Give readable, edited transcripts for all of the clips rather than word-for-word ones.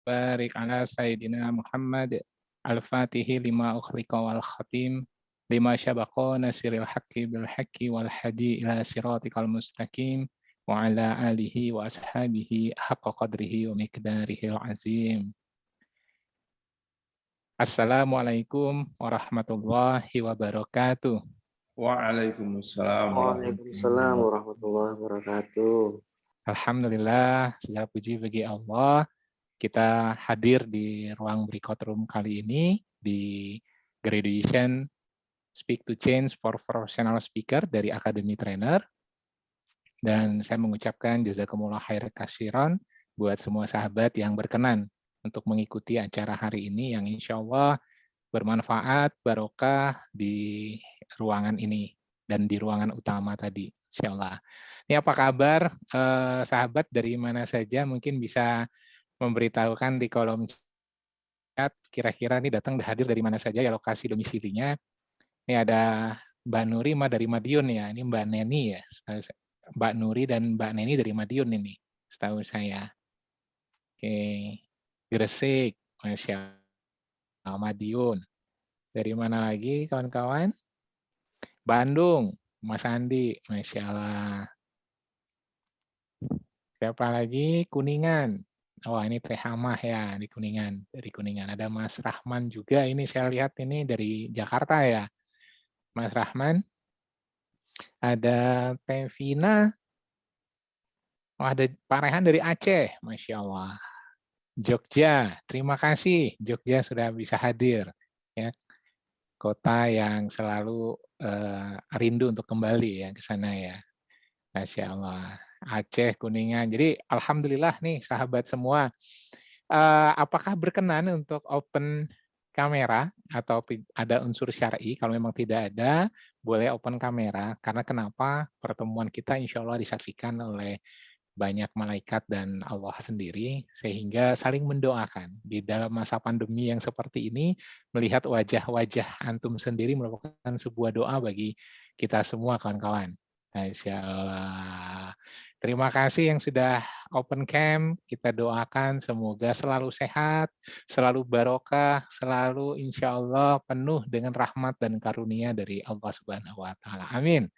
barik ala Sayyidina Muhammad al-Fatihi lima ukhliqa wal khatim lima syabaqa nasiril haqqi bil haqqi wal hadi ila siratikal mustaqim wa ala alihi wa ashabihi haqqa qadrihi wa miqdarihil azim. Assalamualaikum warahmatullahi wabarakatuh. Waalaikumsalam Waalaikumsalam warahmatullahi wabarakatuh. Alhamdulillah, segala puji bagi Allah. Kita hadir di ruang breakout room kali ini di Graduation Speak to Change for Professional Speaker dari Academy Trainer. Dan saya mengucapkan jazakumullah khair katsiran buat semua sahabat yang berkenan untuk mengikuti acara hari ini yang insya Allah bermanfaat, barokah di ruangan ini dan di ruangan utama tadi, insya Allah. Ini apa kabar sahabat dari mana saja, mungkin bisa memberitahukan di kolom chat kira-kira ini datang hadir dari mana saja ya, lokasi domisilinya. Ini ada Mbak Nuri dari Madiun ya, ini Mbak Neni ya, Mbak Nuri dan Mbak Neni dari Madiun ini, setahu saya. Oke, Gresik, Masya Allah, Madiun. Dari mana lagi kawan-kawan? Bandung, Mas Andi, Masya Allah. Siapa lagi? Kuningan. Oh, ini Teh Hamah ya, di Kuningan. Dari Kuningan. Ada Mas Rahman juga, ini saya lihat ini dari Jakarta ya. Mas Rahman. Ada Teh Vina. Oh, ada Pak Rehan dari Aceh, Masya Allah. Jogja, terima kasih. Jogja sudah bisa hadir. Ya, kota yang selalu rindu untuk kembali ya ke sana ya. Masya Allah. Aceh, Kuningan. Jadi alhamdulillah nih sahabat semua. Apakah berkenan untuk open kamera atau ada unsur syar'i? Kalau memang tidak ada, boleh open kamera. Karena kenapa? Pertemuan kita insya Allah disaksikan oleh banyak malaikat dan Allah sendiri, sehingga saling mendoakan. Di dalam masa pandemi yang seperti ini, melihat wajah-wajah antum sendiri merupakan sebuah doa bagi kita semua, kawan-kawan. Masya Allah. Terima kasih yang sudah open cam. Kita doakan semoga selalu sehat, selalu barokah, selalu insya Allah penuh dengan rahmat dan karunia dari Allah Subhanahu wa Ta'ala. Amin.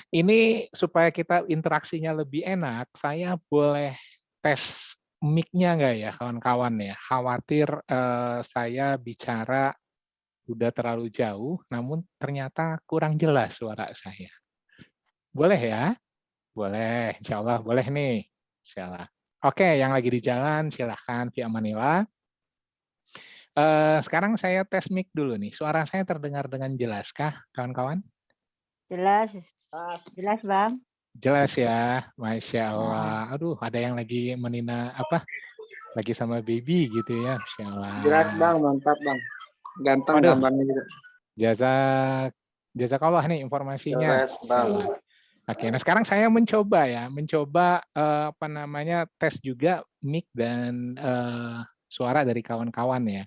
Ini supaya kita interaksinya lebih enak, saya boleh tes mic-nya nggak ya kawan-kawan ya? Khawatir saya bicara udah terlalu jauh, namun ternyata kurang jelas suara saya. Boleh ya? Boleh, insya Allah boleh nih. Insya Allah. Oke, yang lagi di jalan silahkan via Manila. Sekarang saya tes mic dulu nih. Suara saya terdengar dengan jelaskah, kawan-kawan? Jelas, jelas Bang. Jelas ya, Masya Allah. Aduh, ada yang lagi menina apa? Lagi sama baby gitu ya, Masya Allah. Jelas Bang, mantap Bang. Ganteng gambarnya juga. Jazakallah nih informasinya. Jelas Bang. Oke, nah sekarang saya mencoba tes juga mic dan suara dari kawan-kawan ya.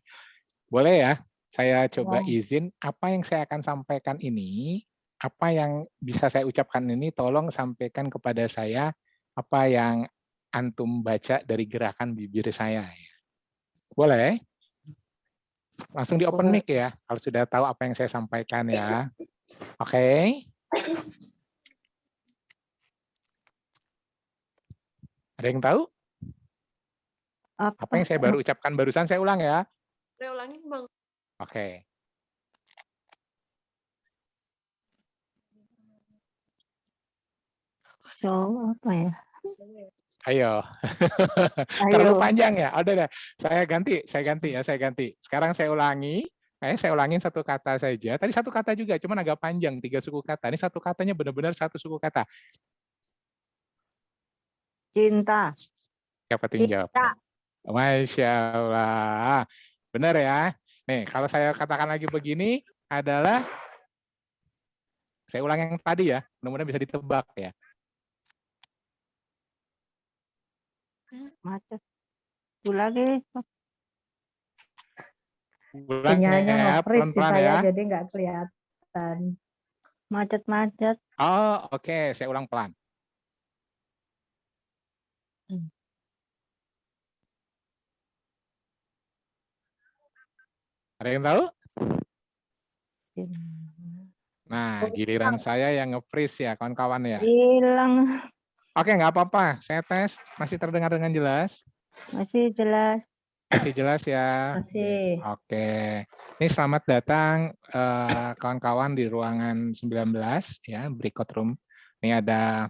Boleh ya, saya coba izin apa yang saya akan sampaikan ini, apa yang bisa saya ucapkan ini, tolong sampaikan kepada saya apa yang antum baca dari gerakan bibir saya. Boleh? Langsung di open mic ya, kalau sudah tahu apa yang saya sampaikan ya. Oke. Ada yang tahu? Apa yang saya baru ucapkan barusan, saya ulang ya. Saya ulangin Bang. Oke. Apa ya? Ayo. Terlalu panjang ya. Udah deh. Saya ganti. Sekarang saya ulangi. Saya ulangin satu kata saja. Tadi satu kata juga, cuman agak panjang, 3 suku kata. Ini satu katanya benar-benar satu suku kata. Cinta. Siapa jawab? Masya Allah. Benar ya? Nih, kalau saya katakan lagi begini adalah, saya ulang yang tadi ya, mudah-mudahan bisa ditebak ya. Macet. Lagi. Sinyalnya nge-freeze di saya, jadi nggak kelihatan. Macet-macet. Oh, oke. Saya ulang pelan. Ada yang tahu? Cin- Nah, giliran saya yang nge-freeze ya, kawan-kawan ya. Hilang. Oke, nggak apa-apa. Saya tes. Masih terdengar dengan jelas? Masih jelas. Masih jelas ya? Masih. Oke. Ini selamat datang kawan-kawan di ruangan 19 ya, breakout room. Ini ada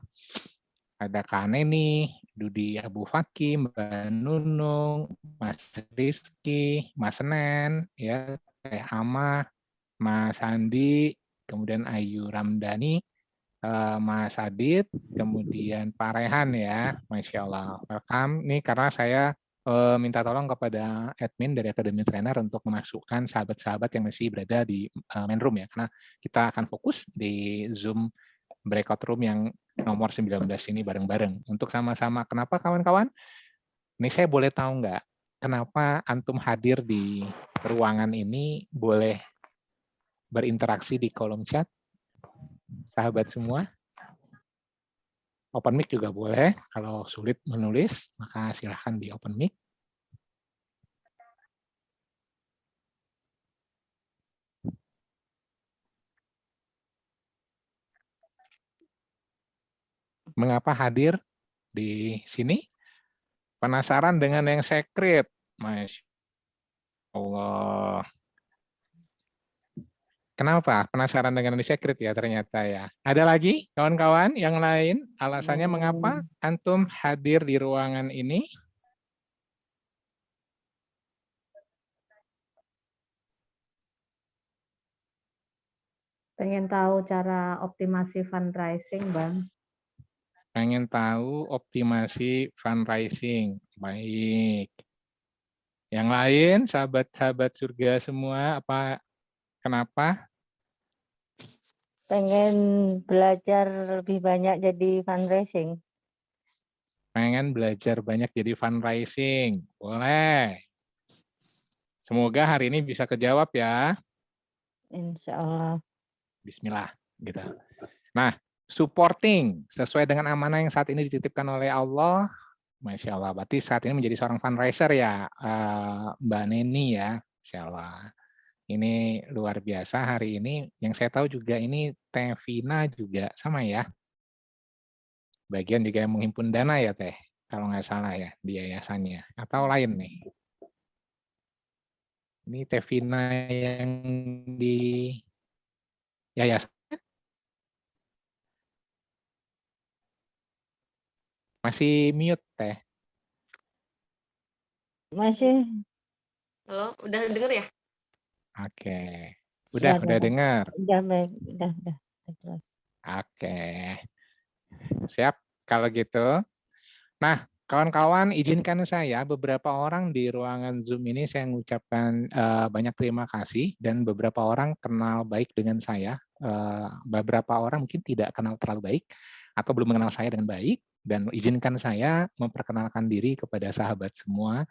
Kak Neni, Dudi Abu Fakih, Mbak Nunung, Mas Rizky, Mas Senen, ya, Teh Amah, Mas Andi, kemudian Ayu Ramdhani, Mas Adit, kemudian Pak Rehan ya, Masya Allah. Welcome. Ini karena saya minta tolong kepada admin dari Academy Trainer untuk memasukkan sahabat-sahabat yang masih berada di main room ya, karena kita akan fokus di Zoom breakout room yang nomor 19 ini bareng-bareng. Untuk sama-sama, kenapa kawan-kawan? Ini saya boleh tahu nggak, kenapa antum hadir di ruangan ini boleh berinteraksi di kolom chat? Sahabat semua? Open mic juga boleh, kalau sulit menulis, maka silahkan di open mic. Mengapa hadir di sini? Penasaran dengan yang secret? Masya Allah. Kenapa? Penasaran dengan yang secret ya ternyata ya. Ada lagi kawan-kawan yang lain? Alasannya mengapa antum hadir di ruangan ini? Pengen tahu cara optimasi fundraising, Bang. Pengen tahu optimasi fundraising. Baik. Yang lain, sahabat-sahabat surga semua, kenapa? Pengen belajar lebih banyak jadi fundraising. Pengen belajar banyak jadi fundraising. Boleh. Semoga hari ini bisa kejawab ya. Insya Allah. Bismillah. Gitu. Nah, supporting sesuai dengan amanah yang saat ini dititipkan oleh Allah. Masya Allah. Berarti saat ini menjadi seorang fundraiser ya, Mbak Neni ya. Masya Allah. Ini luar biasa hari ini. Yang saya tahu juga ini Tevina juga sama ya. Bagian juga yang menghimpun dana ya Teh, kalau nggak salah ya di yayasannya. Atau lain nih. Ini Tevina yang di yayasan. Masih mute Teh. Masih. Halo, udah denger ya? Oke. Udah dengar. Udah, udah. Jelas. Oke. Siap kalau gitu. Nah, kawan-kawan, izinkan saya beberapa orang di ruangan Zoom ini saya mengucapkan banyak terima kasih dan beberapa orang kenal baik dengan saya. Beberapa orang mungkin tidak kenal terlalu baik atau belum mengenal saya dengan baik, dan izinkan saya memperkenalkan diri kepada sahabat semua.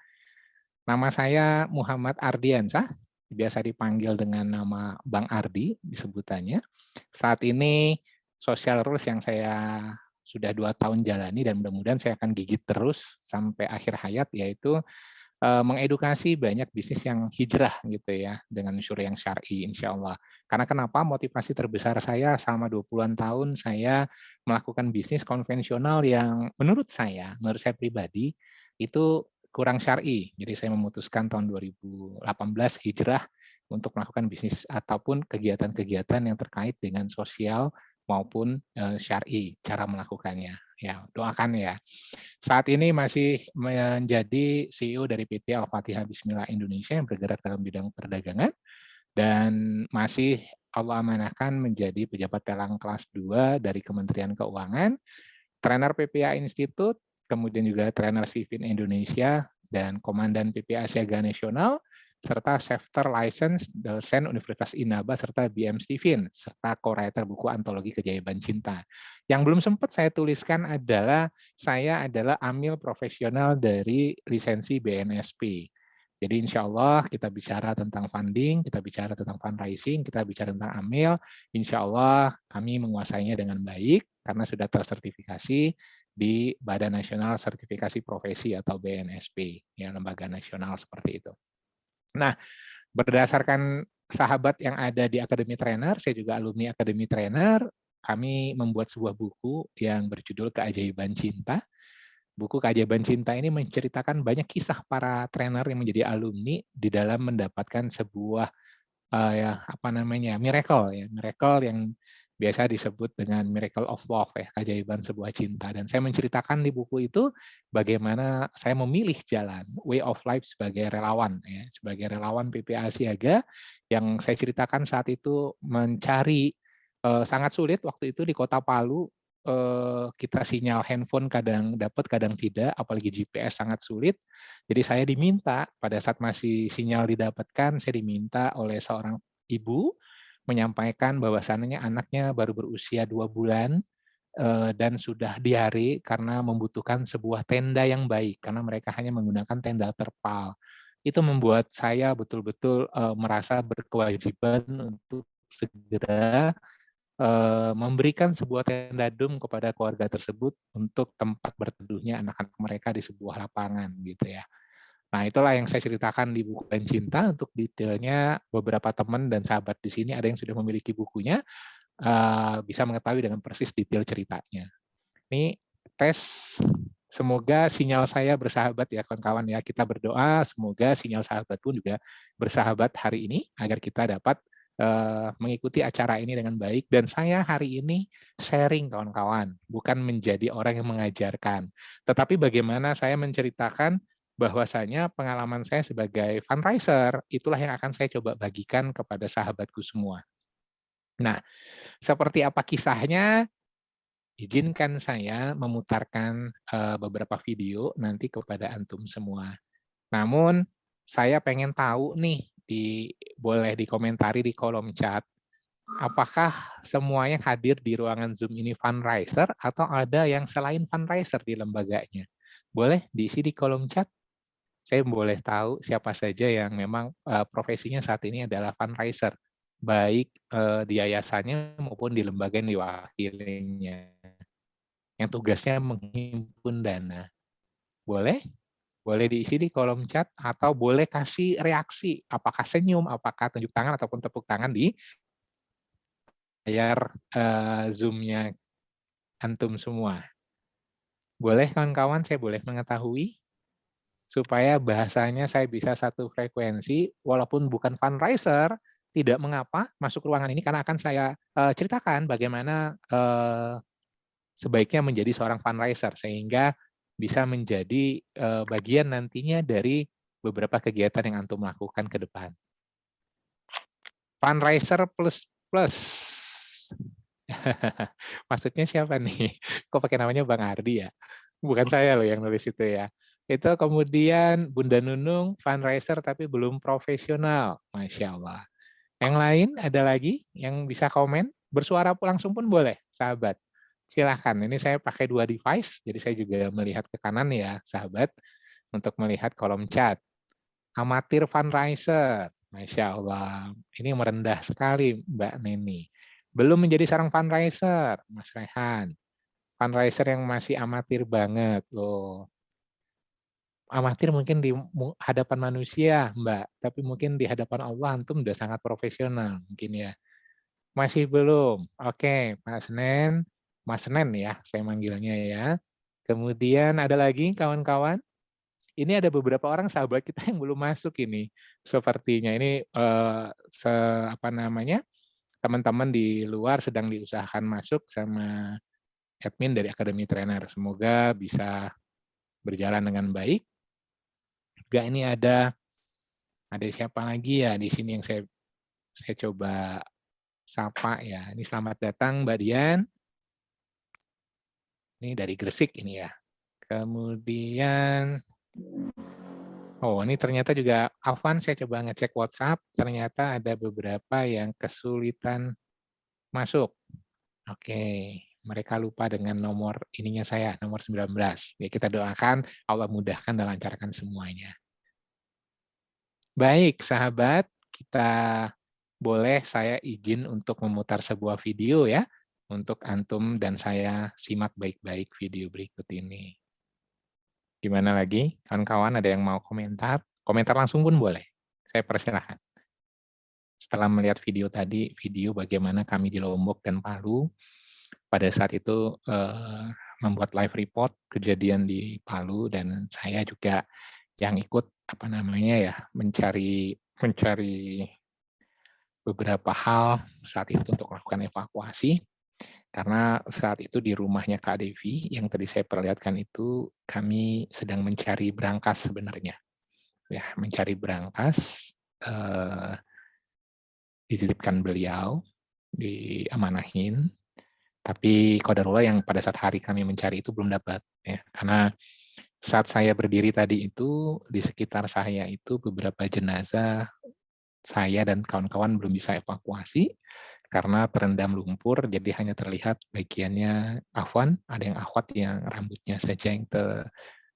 Nama saya Muhammad Ardiansah, biasa dipanggil dengan nama Bang Ardi disebutannya. Saat ini social rules yang saya sudah 2 tahun jalani dan mudah-mudahan saya akan gigit terus sampai akhir hayat, yaitu mengedukasi banyak bisnis yang hijrah gitu ya dengan syura yang syar'i insya Allah. Karena kenapa? Motivasi terbesar saya selama 20-an tahun saya melakukan bisnis konvensional yang menurut saya pribadi itu kurang syar'i. Jadi saya memutuskan tahun 2018 hijrah untuk melakukan bisnis ataupun kegiatan-kegiatan yang terkait dengan sosial maupun syar'i cara melakukannya. Ya, doakan ya. Saat ini masih menjadi CEO dari PT Al-Fatihah Bismillah Indonesia yang bergerak dalam bidang perdagangan, dan masih Allah amanahkan menjadi pejabat lelang kelas 2 dari Kementerian Keuangan, trainer PPA Institute, kemudian juga trainer Sivin Indonesia, dan komandan PPA Siaga Nasional, serta Chapter License dosen Universitas Inaba, serta BM Stivin, serta co-writer buku antologi Keajaiban Cinta. Yang belum sempat saya tuliskan adalah saya adalah amil profesional dari lisensi BNSP. Jadi insya Allah kita bicara tentang funding, kita bicara tentang fundraising, kita bicara tentang amil, insya Allah kami menguasainya dengan baik karena sudah tersertifikasi di Badan Nasional Sertifikasi Profesi atau BNSP, ya, lembaga nasional seperti itu. Nah, Berdasarkan sahabat yang ada di Academy Trainer, saya juga alumni Academy Trainer, kami membuat sebuah buku yang berjudul Keajaiban Cinta. Buku Keajaiban Cinta ini menceritakan banyak kisah para trainer yang menjadi alumni di dalam mendapatkan sebuah miracle yang biasa disebut dengan miracle of love, keajaiban sebuah cinta. Dan saya menceritakan di buku itu bagaimana saya memilih jalan way of life sebagai relawan, sebagai relawan PPA Siaga yang saya ceritakan saat itu mencari sangat sulit waktu itu di Kota Palu. Kita sinyal handphone kadang dapat, kadang tidak, apalagi GPS sangat sulit. Jadi saya diminta pada saat masih sinyal didapatkan, saya diminta oleh seorang ibu menyampaikan bahwasannya anaknya baru berusia 2 bulan dan sudah diare karena membutuhkan sebuah tenda yang baik, karena mereka hanya menggunakan tenda terpal. Itu membuat saya betul-betul merasa berkewajiban untuk segera memberikan sebuah tenda dum kepada keluarga tersebut untuk tempat berteduhnya anak-anak mereka di sebuah lapangan gitu ya. Nah, itulah yang saya ceritakan di buku Ben Cinta. Untuk detailnya beberapa teman dan sahabat di sini ada yang sudah memiliki bukunya, bisa mengetahui dengan persis detail ceritanya. Ini tes, semoga sinyal saya bersahabat ya kawan-kawan ya. Kita berdoa semoga sinyal sahabat pun juga bersahabat hari ini agar kita dapat mengikuti acara ini dengan baik. Dan saya hari ini sharing kawan-kawan, bukan menjadi orang yang mengajarkan, tetapi bagaimana saya menceritakan bahwasanya pengalaman saya sebagai fundraiser itulah yang akan saya coba bagikan kepada sahabatku semua. Nah, seperti apa kisahnya? Izinkan saya memutarkan beberapa video nanti kepada antum semua. Namun saya pengen tahu nih, boleh dikomentari di kolom chat, apakah semuanya hadir di ruangan Zoom ini fundraiser atau ada yang selain fundraiser di lembaganya? Boleh diisi di kolom chat. Saya boleh tahu siapa saja yang memang profesinya saat ini adalah fundraiser, baik di yayasannya maupun di lembaga yang diwakilinya, yang tugasnya menghimpun dana. Boleh? Boleh diisi di kolom chat atau boleh kasih reaksi, apakah senyum, apakah tunjuk tangan ataupun tepuk tangan di layar Zoom-nya antum semua. Boleh kawan-kawan, saya boleh mengetahui supaya bahasanya saya bisa satu frekuensi, walaupun bukan fundraiser, tidak mengapa masuk ruangan ini karena akan saya ceritakan bagaimana sebaiknya menjadi seorang fundraiser sehingga bisa menjadi bagian nantinya dari beberapa kegiatan yang antum lakukan ke depan. Fundraiser plus. Maksudnya siapa nih? Kok pakai namanya Bang Ardi ya? Bukan saya loh yang nulis itu ya. Itu kemudian Bunda Nunung fundraiser tapi belum profesional. Masya Allah. Yang lain ada lagi yang bisa komen? Bersuara langsung pun boleh, sahabat. Silahkan, ini saya pakai 2 device, jadi saya juga melihat ke kanan ya, sahabat, untuk melihat kolom chat. Amatir fundraiser, Masya Allah. Ini merendah sekali Mbak Neni. Belum menjadi seorang fundraiser, Mas Rehan. Fundraiser yang masih amatir banget loh. Amatir mungkin di hadapan manusia, Mbak, tapi mungkin di hadapan Allah antum udah sangat profesional mungkin ya. Masih belum. Oke, Mas Senen. Mas Senen ya, saya manggilnya ya. Kemudian ada lagi kawan-kawan. Ini ada beberapa orang sahabat kita yang belum masuk ini. Sepertinya ini teman-teman di luar sedang diusahakan masuk sama admin dari Academy Trainer. Semoga bisa berjalan dengan baik. Juga ini ada siapa lagi ya di sini yang saya coba sapa ya. Ini selamat datang Mbak Dian. Ini dari Gresik ini ya. Kemudian, ini ternyata juga Afwan, saya coba ngecek WhatsApp, ternyata ada beberapa yang kesulitan masuk. Oke, mereka lupa dengan nomor ininya saya, nomor 19. Ya, kita doakan Allah mudahkan dan lancarkan semuanya. Baik, sahabat, kita boleh saya izin untuk memutar sebuah video ya, untuk antum dan saya simak baik-baik video berikut ini. Gimana lagi? Kawan-kawan ada yang mau komentar? Komentar langsung pun boleh. Saya persilahkan. setelah melihat video tadi, video bagaimana kami di Lombok dan Palu, pada saat itu membuat live report kejadian di Palu, dan saya juga yang ikut mencari beberapa hal saat itu untuk melakukan evakuasi. Karena saat itu di rumahnya Kak Devi yang tadi saya perlihatkan itu, kami sedang mencari brankas sebenarnya. Ya, mencari brankas, dititipkan beliau, diamanahin, tapi qadarullah yang pada saat hari kami mencari itu belum dapat. Ya, karena saat saya berdiri tadi itu, di sekitar saya itu beberapa jenazah saya dan kawan-kawan belum bisa evakuasi, karena terendam lumpur, jadi hanya terlihat bagiannya afwan, ada yang akhwat yang rambutnya saja yang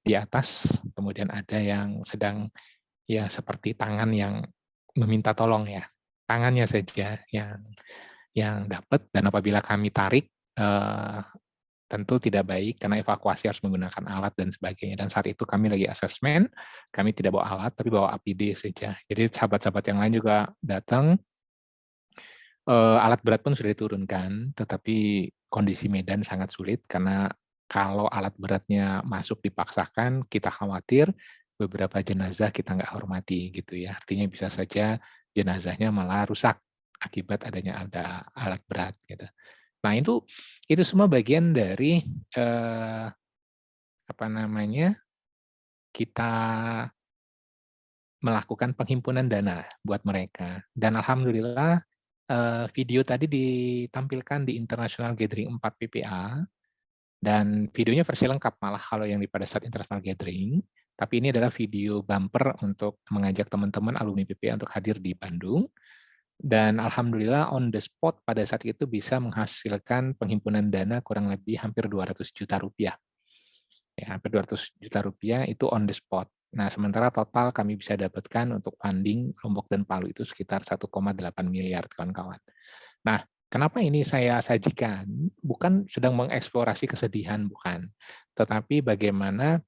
di atas, kemudian ada yang sedang ya seperti tangan yang meminta tolong ya, tangannya saja yang dapat, dan apabila kami tarik tentu tidak baik karena evakuasi harus menggunakan alat dan sebagainya, dan saat itu kami lagi asesmen, kami tidak bawa alat tapi bawa APD saja. Jadi sahabat-sahabat yang lain juga datang, alat berat pun sudah diturunkan, tetapi kondisi medan sangat sulit karena kalau alat beratnya masuk dipaksakan, kita khawatir beberapa jenazah kita nggak hormati gitu ya. Artinya bisa saja jenazahnya malah rusak akibat adanya ada alat berat gitu. Nah itu semua bagian dari kita melakukan penghimpunan dana buat mereka, dan alhamdulillah video tadi ditampilkan di International Gathering 4 PPA, dan videonya versi lengkap malah kalau yang pada saat International Gathering, tapi ini adalah video bumper untuk mengajak teman-teman alumni PPA untuk hadir di Bandung, dan alhamdulillah on the spot pada saat itu bisa menghasilkan penghimpunan dana kurang lebih hampir 200 juta rupiah. Ya, hampir 200 juta rupiah itu on the spot. Nah, sementara total kami bisa dapatkan untuk funding Lombok dan Palu itu sekitar 1,8 miliar, kawan-kawan. Nah, kenapa ini saya sajikan? Bukan sedang mengeksplorasi kesedihan, bukan. Tetapi bagaimana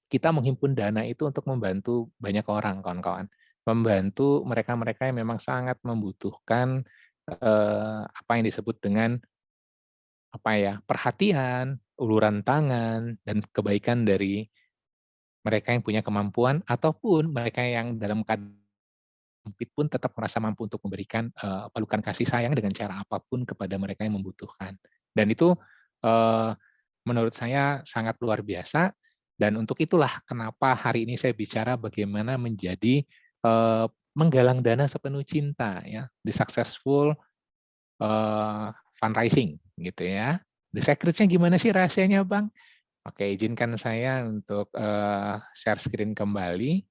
kita menghimpun dana itu untuk membantu banyak orang, kawan-kawan. Membantu mereka-mereka yang memang sangat membutuhkan apa yang disebut dengan perhatian, uluran tangan, dan kebaikan dari mereka yang punya kemampuan, ataupun mereka yang dalam keadaan sempit pun tetap merasa mampu untuk memberikan pelukan kasih sayang dengan cara apapun kepada mereka yang membutuhkan. Dan itu menurut saya sangat luar biasa, dan untuk itulah kenapa hari ini saya bicara bagaimana menjadi menggalang dana sepenuh cinta, ya, the successful fundraising, gitu ya. The secret-nya gimana sih rahasianya, Bang? Oke, izinkan saya untuk share screen kembali.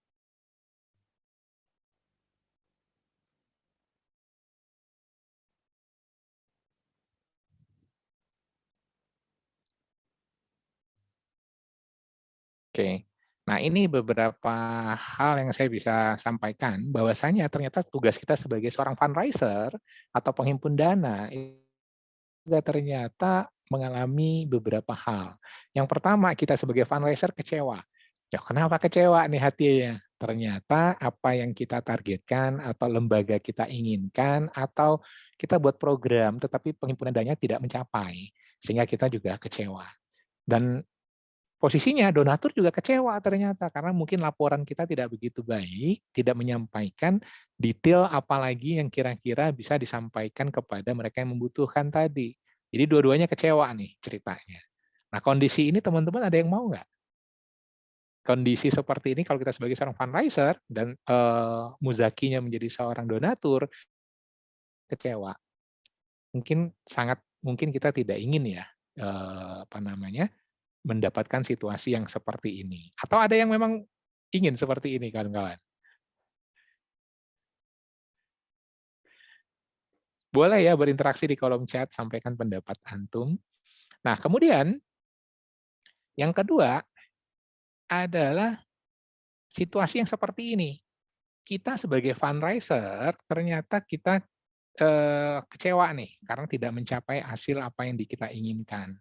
Oke, nah ini beberapa hal yang saya bisa sampaikan, bahwasanya ternyata tugas kita sebagai seorang fundraiser atau penghimpun dana juga ternyata mengalami beberapa hal. Yang pertama, kita sebagai fundraiser kecewa. Ya, kenapa kecewa nih hatinya? Ternyata apa yang kita targetkan atau lembaga kita inginkan atau kita buat program tetapi penghimpunan dananya tidak mencapai, sehingga kita juga kecewa. Dan posisinya donatur juga kecewa ternyata karena mungkin laporan kita tidak begitu baik, tidak menyampaikan detail apalagi yang kira-kira bisa disampaikan kepada mereka yang membutuhkan tadi. Jadi dua-duanya kecewa nih ceritanya. Nah, kondisi ini teman-teman ada yang mau nggak? Kondisi seperti ini kalau kita sebagai seorang fundraiser dan muzakinya menjadi seorang donatur kecewa. Mungkin kita tidak ingin ya mendapatkan situasi yang seperti ini. Atau ada yang memang ingin seperti ini, kawan-kawan? Boleh ya berinteraksi di kolom chat, sampaikan pendapat antum. Nah, kemudian yang kedua adalah situasi yang seperti ini. Kita sebagai fundraiser, ternyata kita kecewa nih, karena tidak mencapai hasil apa yang kita inginkan.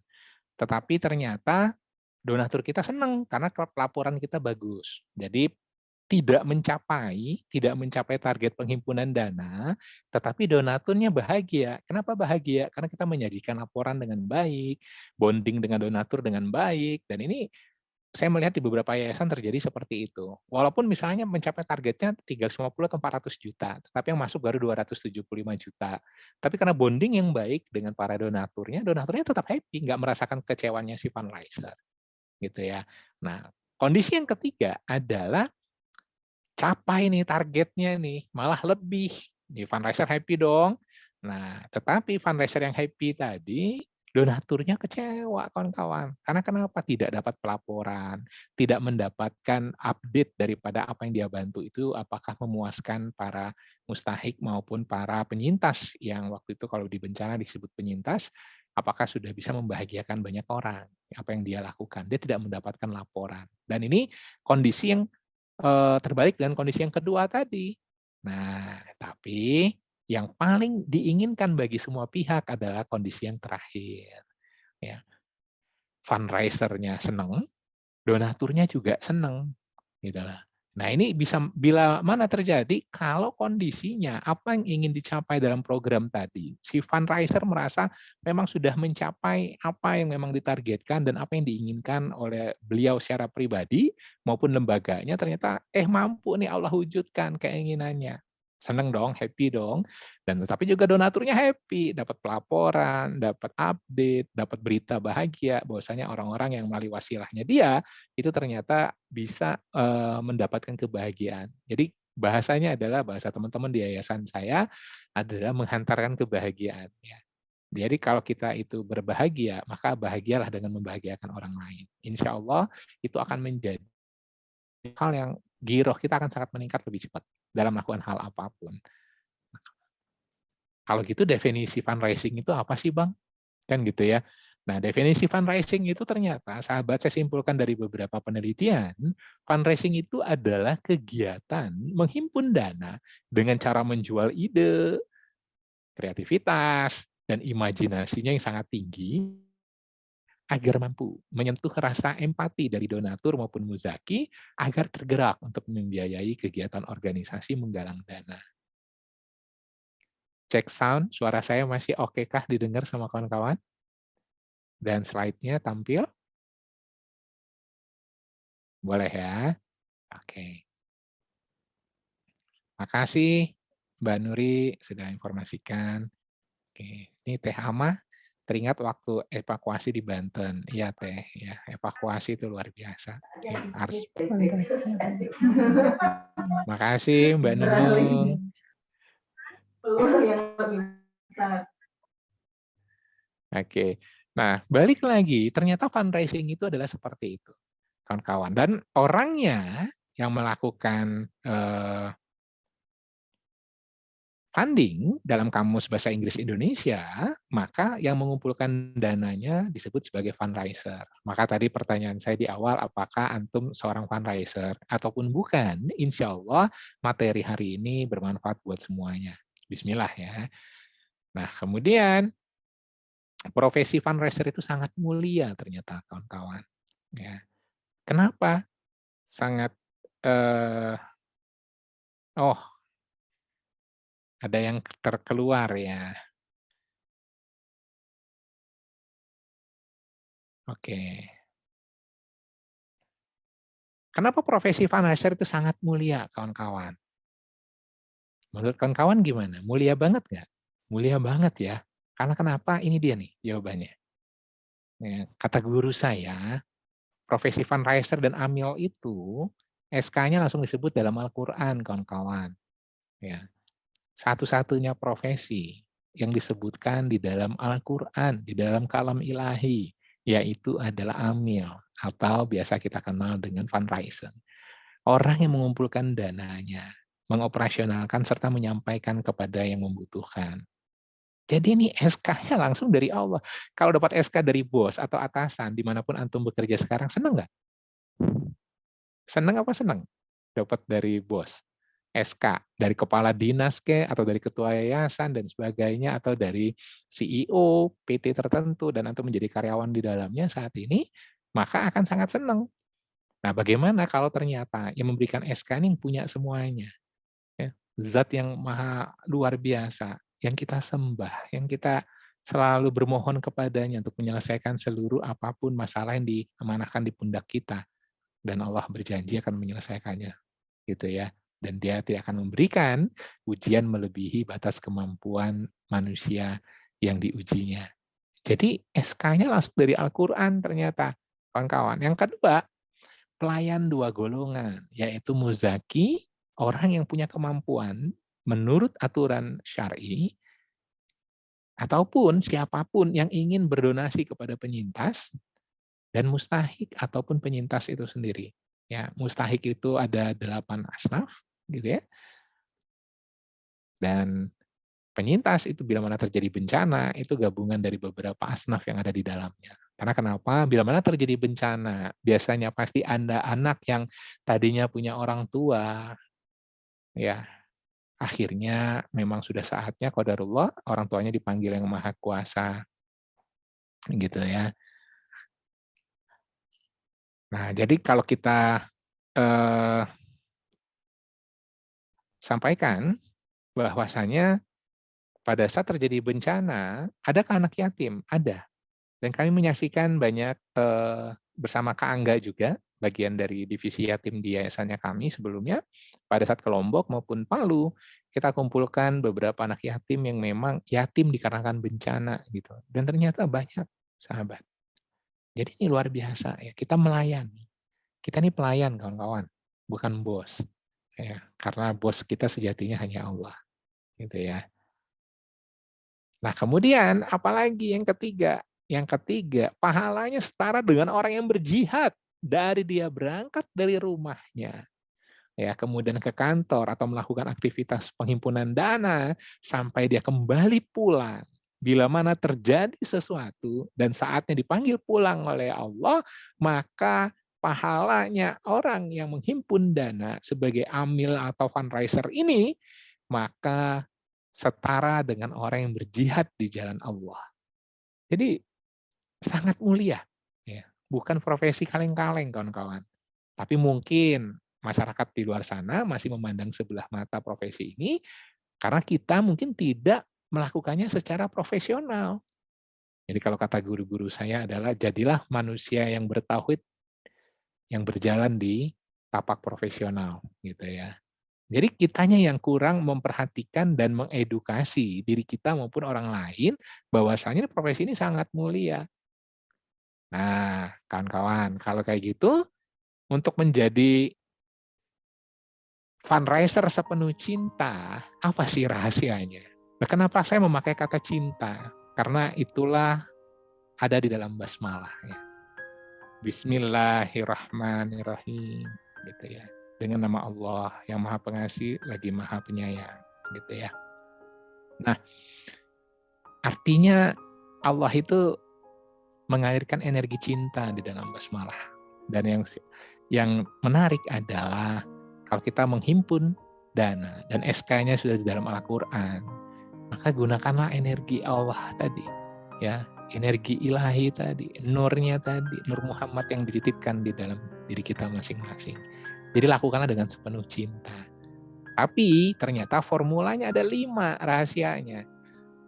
Tetapi ternyata donatur kita senang karena laporan kita bagus. Jadi tidak mencapai target penghimpunan dana, tetapi donaturnya bahagia. Kenapa bahagia? Karena kita menyajikan laporan dengan baik, bonding dengan donatur dengan baik, dan ini saya melihat di beberapa yayasan terjadi seperti itu. Walaupun misalnya mencapai targetnya 350 atau 400 juta, tetapi yang masuk baru 275 juta. Tapi karena bonding yang baik dengan para donaturnya tetap happy, nggak merasakan kecewanya si fundraiser. Gitu ya. Nah, kondisi yang ketiga adalah capai nih targetnya nih, malah lebih. Di fundraiser happy dong. Nah, tetapi fundraiser yang happy tadi, donaturnya kecewa kawan-kawan. Karena kenapa? Tidak dapat pelaporan, tidak mendapatkan update daripada apa yang dia bantu itu apakah memuaskan para mustahik maupun para penyintas yang waktu itu kalau di bencana disebut penyintas, apakah sudah bisa membahagiakan banyak orang, apa yang dia lakukan. Dia tidak mendapatkan laporan. Dan ini kondisi yang terbalik dengan kondisi yang kedua tadi. Nah, tapi yang paling diinginkan bagi semua pihak adalah kondisi yang terakhir. Ya. Fundraiser-nya senang, donaturnya juga senang. Gitu lah. Nah, ini bisa bila mana terjadi kalau kondisinya apa yang ingin dicapai dalam program tadi. Si fundraiser merasa memang sudah mencapai apa yang memang ditargetkan dan apa yang diinginkan oleh beliau secara pribadi maupun lembaganya ternyata mampu nih Allah wujudkan keinginannya. Seneng dong, happy dong. Dan tetapi juga donaturnya happy, dapat pelaporan, dapat update, dapat berita bahagia bahwasanya orang-orang yang melalui wasilahnya dia itu ternyata bisa mendapatkan kebahagiaan. Jadi bahasanya adalah bahasa teman-teman di yayasan saya adalah menghantarkan kebahagiaan. Ya. Jadi kalau kita itu berbahagia, maka bahagialah dengan membahagiakan orang lain. Insya Allah itu akan menjadi hal yang giroh kita akan sangat meningkat lebih cepat dalam melakukan hal apapun. Kalau gitu definisi fundraising itu apa sih Bang? Kan gitu ya. Nah, definisi fundraising itu ternyata, sahabat saya simpulkan dari beberapa penelitian, fundraising itu adalah kegiatan menghimpun dana dengan cara menjual ide, kreativitas, dan imajinasinya yang sangat tinggi, agar mampu menyentuh rasa empati dari donatur maupun muzaki, agar tergerak untuk membiayai kegiatan organisasi menggalang dana. Cek sound, suara saya masih oke kah didengar sama kawan-kawan? Dan slide-nya tampil? Boleh ya? Oke. Makasih Mbak Nuri sudah informasikan. Oke, ini Teh Ama teringat waktu evakuasi di Banten. Iya Teh, ya evakuasi itu luar biasa. Ya, harus. Makasih Mbak Nunung. Oke, nah balik lagi, ternyata fundraising itu adalah seperti itu, kawan-kawan. Dan orangnya yang melakukan funding dalam Kamus Bahasa Inggris Indonesia, maka yang mengumpulkan dananya disebut sebagai fundraiser. Maka tadi pertanyaan saya di awal, apakah antum seorang fundraiser ataupun bukan? Insya Allah materi hari ini bermanfaat buat semuanya. Bismillah ya. Nah, kemudian profesi fundraiser itu sangat mulia ternyata kawan-kawan. Ya. Kenapa? Sangat ada yang terkeluar ya. Oke. Kenapa profesi fundraiser itu sangat mulia, kawan-kawan? Menurut kawan-kawan gimana? Mulia banget nggak? Mulia banget ya. Karena kenapa? Ini dia nih jawabannya. Kata guru saya, profesi fundraiser dan amil itu, SK-nya langsung disebut dalam Al-Quran, kawan-kawan. Ya. Satu-satunya profesi yang disebutkan di dalam Al-Quran, di dalam kalam ilahi, yaitu adalah amil, atau biasa kita kenal dengan fundraiser. Orang yang mengumpulkan dananya, mengoperasionalkan serta menyampaikan kepada yang membutuhkan. Jadi ini SK-nya langsung dari Allah. Kalau dapat SK dari bos atau atasan, dimanapun antum bekerja sekarang, senang nggak? Senang apa senang? Dapat dari bos. SK, dari kepala dinas atau dari ketua yayasan dan sebagainya, atau dari CEO, PT tertentu, dan antum menjadi karyawan di dalamnya saat ini, maka akan sangat senang. Nah, bagaimana kalau ternyata yang memberikan SK ini punya semuanya? Ya, zat yang maha luar biasa, yang kita sembah, yang kita selalu bermohon kepadanya untuk menyelesaikan seluruh apapun masalah yang diamanahkan di pundak kita. Dan Allah berjanji akan menyelesaikannya. Gitu ya. Dan dia tidak akan memberikan ujian melebihi batas kemampuan manusia yang diujinya. Jadi SK-nya langsung dari Al-Quran ternyata, kawan-kawan. Yang kedua, pelayan dua golongan, yaitu muzaki, orang yang punya kemampuan menurut aturan syar'i, ataupun siapapun yang ingin berdonasi kepada penyintas, dan mustahik ataupun penyintas itu sendiri. Ya, mustahik itu ada 8 asnaf, gitu ya. Dan penyintas itu bila mana terjadi bencana, itu gabungan dari beberapa asnaf yang ada di dalamnya. Karena kenapa? Bila mana terjadi bencana, biasanya pasti Anda anak yang tadinya punya orang tua, ya akhirnya memang sudah saatnya qadarullah orang tuanya dipanggil yang maha kuasa, gitu ya. Nah, jadi kalau kita sampaikan bahwasanya pada saat terjadi bencana, adakah anak yatim? Ada. Dan kami menyaksikan banyak bersama Kak Angga juga, bagian dari divisi yatim di yayasannya kami sebelumnya, pada saat ke Lombok maupun Palu, kita kumpulkan beberapa anak yatim yang memang yatim dikarenakan bencana gitu. Dan ternyata banyak, sahabat. Jadi ini luar biasa ya, kita melayani. Kita ini pelayan, kawan-kawan, bukan bos. Ya, karena bos kita sejatinya hanya Allah. Gitu ya. Nah, kemudian apalagi yang ketiga? Yang ketiga, pahalanya setara dengan orang yang berjihad dari dia berangkat dari rumahnya, ya, kemudian ke kantor atau melakukan aktivitas penghimpunan dana sampai dia kembali pulang. Bila mana terjadi sesuatu dan saatnya dipanggil pulang oleh Allah, maka pahalanya orang yang menghimpun dana sebagai amil atau fundraiser ini, maka setara dengan orang yang berjihad di jalan Allah. Jadi sangat mulia, ya. Bukan profesi kaleng-kaleng, kawan-kawan. Tapi mungkin masyarakat di luar sana masih memandang sebelah mata profesi ini karena kita mungkin tidak melakukannya secara profesional. Jadi kalau kata guru-guru saya adalah jadilah manusia yang bertauhid yang berjalan di tapak profesional, gitu ya. Jadi kitanya yang kurang memperhatikan dan mengedukasi diri kita maupun orang lain bahwasanya profesi ini sangat mulia. Nah, kawan-kawan, kalau kayak gitu, untuk menjadi fundraiser sepenuh cinta, apa sih rahasianya? Nah, kenapa saya memakai kata cinta? Karena itulah ada di dalam basmalah. Ya. Bismillahirrahmanirrahim, gitu ya. Dengan nama Allah yang Maha Pengasih lagi Maha Penyayang, gitu ya. Nah, artinya Allah itu mengalirkan energi cinta di dalam basmalah. Dan yang menarik adalah kalau kita menghimpun dana dan SK-nya sudah di dalam Al-Qur'an, maka gunakanlah energi Allah tadi, ya, energi ilahi tadi, nurnya tadi, nur Muhammad yang dititipkan di dalam diri kita masing-masing. Jadi lakukanlah dengan sepenuh cinta. Tapi ternyata formulanya ada 5 rahasianya.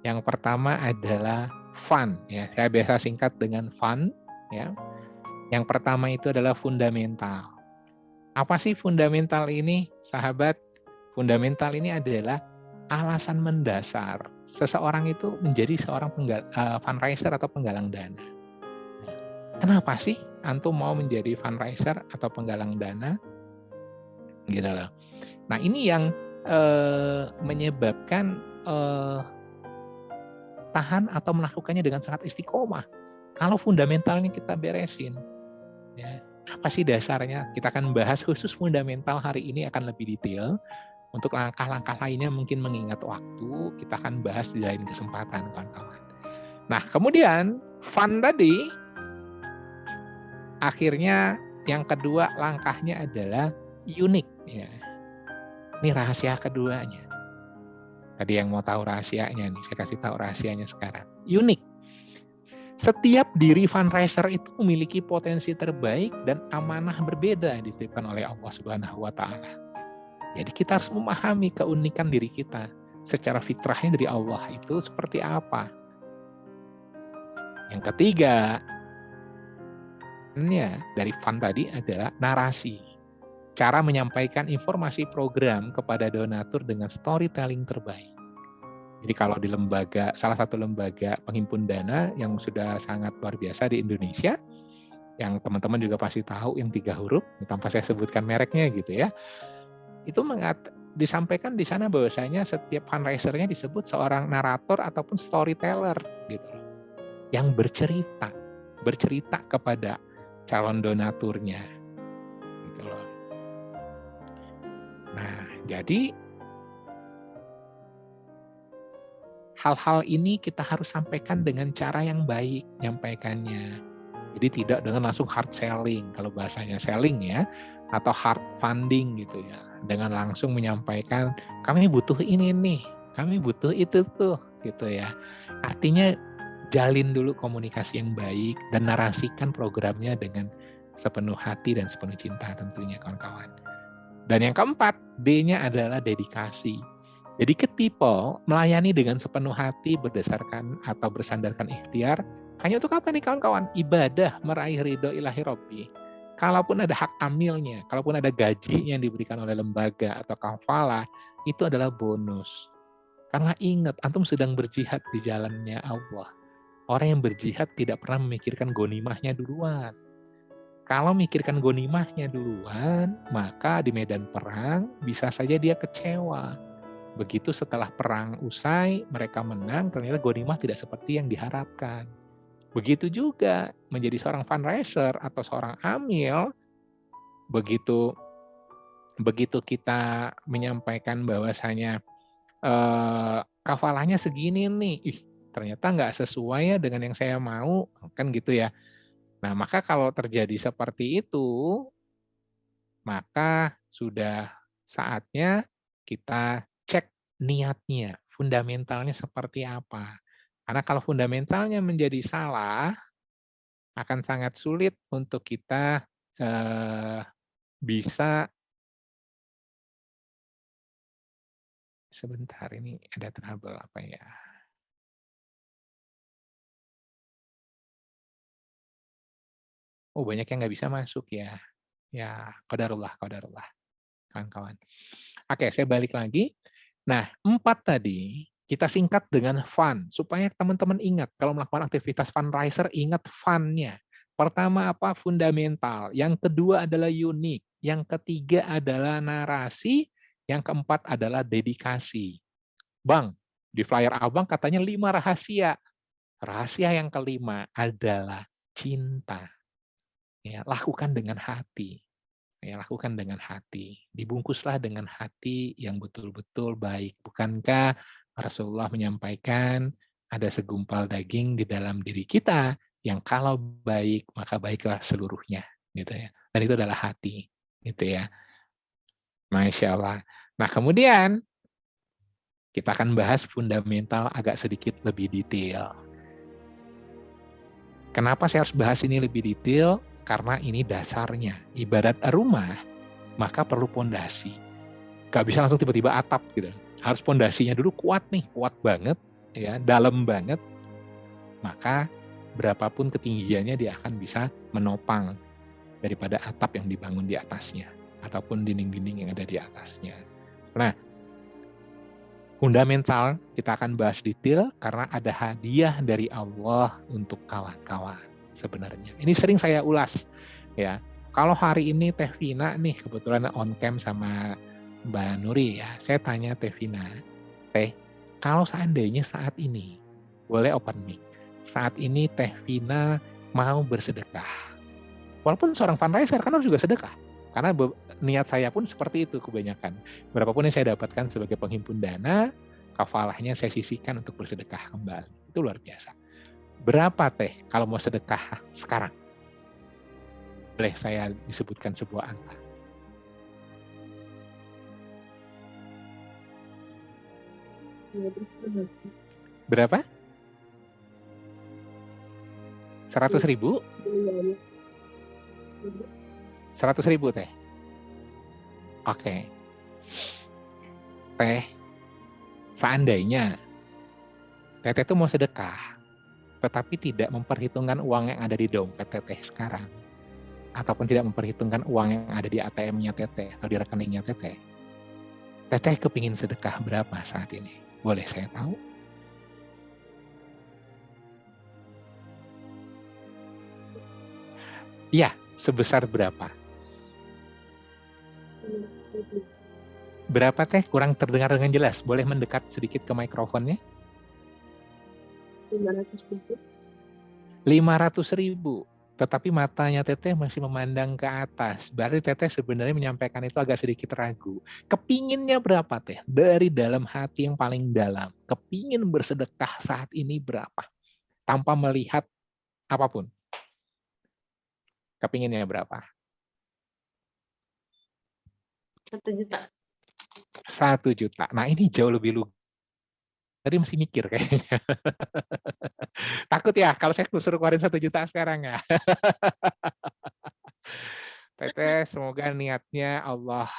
Yang pertama adalah fun, ya. Saya biasa singkat dengan fun, ya. Yang pertama itu adalah fundamental. Apa sih fundamental ini, sahabat? Fundamental ini adalah alasan mendasar seseorang itu menjadi seorang fundraiser atau penggalang dana. Kenapa sih antum mau menjadi fundraiser atau penggalang dana? Gitu loh. Nah, ini yang menyebabkan tahan atau melakukannya dengan sangat istiqomah. Kalau fundamentalnya kita beresin, ya, apa sih dasarnya? Kita akan bahas khusus fundamental hari ini akan lebih detail. Untuk langkah-langkah lainnya mungkin mengingat waktu, kita akan bahas di lain kesempatan, kawan-kawan. Nah, kemudian fun tadi, akhirnya yang kedua langkahnya adalah unik. Ya. Ini rahasia keduanya. Tadi yang mau tahu rahasianya nih, saya kasih tahu rahasianya sekarang. Unik. Setiap diri fundraiser itu memiliki potensi terbaik dan amanah berbeda yang dititipkan oleh Allah Subhanahu wa taala. Jadi kita harus memahami keunikan diri kita secara fitrahnya dari Allah itu seperti apa. Yang ketiga, dari fun tadi adalah narasi. Cara menyampaikan informasi program kepada donatur dengan storytelling terbaik. Jadi kalau di salah satu lembaga penghimpun dana yang sudah sangat luar biasa di Indonesia, yang teman-teman juga pasti tahu yang 3 huruf, tanpa saya sebutkan mereknya gitu ya, itu disampaikan di sana bahwasanya setiap fundraiser-nya disebut seorang narator ataupun storyteller gitu loh, yang bercerita kepada calon donaturnya gitu loh. Nah, jadi hal-hal ini kita harus sampaikan dengan cara yang baik nyampaikannya. Jadi tidak dengan langsung hard selling, kalau bahasanya selling ya, atau hard funding gitu ya. Dengan langsung menyampaikan, kami butuh ini nih, kami butuh itu tuh gitu ya. Artinya jalin dulu komunikasi yang baik dan narasikan programnya dengan sepenuh hati dan sepenuh cinta tentunya kawan-kawan. Dan yang keempat, D-nya adalah dedikasi. Jadi ketipe melayani dengan sepenuh hati berdasarkan atau bersandarkan ikhtiar hanya untuk apa nih kawan-kawan? Ibadah meraih ridho ilahi Rabbi. Kalaupun ada hak amilnya, kalaupun ada gajinya yang diberikan oleh lembaga atau kafalah, itu adalah bonus. Karena ingat, antum sedang berjihad di jalannya Allah. Orang yang berjihad tidak pernah memikirkan gonimahnya duluan. Kalau mikirkan gonimahnya duluan, maka di medan perang bisa saja dia kecewa. Begitu setelah perang usai, mereka menang, ternyata gonimah tidak seperti yang diharapkan. Begitu juga menjadi seorang fundraiser atau seorang amil, begitu kita menyampaikan bahwasanya kafalahnya segini nih, ternyata nggak sesuai ya dengan yang saya mau, kan gitu ya. Nah, maka kalau terjadi seperti itu, maka sudah saatnya kita cek niatnya, fundamentalnya seperti apa. Karena kalau fundamentalnya menjadi salah, akan sangat sulit untuk kita bisa, sebentar ini ada trouble apa ya. Oh, banyak yang nggak bisa masuk ya. Ya, qadarullah, kawan-kawan. Oke, saya balik lagi. Nah, 4 tadi kita singkat dengan fun, supaya teman-teman ingat, kalau melakukan aktivitas fundraiser, ingat fun-nya. Pertama apa? Fundamental. Yang kedua adalah unik. Yang ketiga adalah narasi. Yang keempat adalah dedikasi. Bang, di flyer abang katanya 5 rahasia. Rahasia yang kelima adalah cinta. Ya, lakukan dengan hati. Ya, lakukan dengan hati. Dibungkuslah dengan hati yang betul-betul baik. Bukankah Rasulullah menyampaikan ada segumpal daging di dalam diri kita yang kalau baik maka baiklah seluruhnya, gitu ya. Dan itu adalah hati, gitu ya. Masya Allah. Nah, kemudian kita akan bahas fundamental agak sedikit lebih detail. Kenapa saya harus bahas ini lebih detail? Karena ini dasarnya. Ibarat rumah, maka perlu pondasi. Gak bisa langsung tiba-tiba atap gitu. Harus pondasinya dulu kuat nih, kuat banget, ya, dalam banget. Maka berapapun ketinggiannya dia akan bisa menopang daripada atap yang dibangun di atasnya ataupun dinding-dinding yang ada di atasnya. Nah, fundamental kita akan bahas detail karena ada hadiah dari Allah untuk kawan-kawan sebenarnya. Ini sering saya ulas ya. Kalau hari ini Teh Vina nih kebetulan on cam sama Mbak Nuri ya. Saya tanya Teh Vina, Teh, kalau seandainya saat ini boleh open mic. Saat ini Teh Vina mau bersedekah. Walaupun seorang fundraiser kan harus juga sedekah. Karena niat saya pun seperti itu kebanyakan. Berapapun yang saya dapatkan sebagai penghimpun dana, kafalahnya saya sisihkan untuk bersedekah kembali. Itu luar biasa. Berapa Teh kalau mau sedekah sekarang? Boleh saya disebutkan sebuah angka. Berapa? 100.000? 100.000 Teh. Oke. Teh, seandainya Teteh itu mau sedekah, tetapi tidak memperhitungkan uang yang ada di dompet Teteh sekarang, ataupun tidak memperhitungkan uang yang ada di ATM-nya Teteh atau di rekeningnya Teteh, Teteh kepingin sedekah berapa saat ini? Boleh saya tahu? Iya, sebesar berapa? Berapa Teh? Kurang terdengar dengan jelas. Boleh mendekat sedikit ke mikrofonnya? 500.000. Tetapi matanya Teteh masih memandang ke atas. Berarti Teteh sebenarnya menyampaikan itu agak sedikit ragu. Kepinginnya berapa Teh? Dari dalam hati yang paling dalam. Kepingin bersedekah saat ini berapa? Tanpa melihat apapun. Kepinginnya berapa? 1 juta. 1 juta. Nah ini jauh lebih lugu. Tadi masih mikir kayaknya. Takut ya kalau saya suruh keluarin 1 juta sekarang ya. Teteh semoga niatnya Allah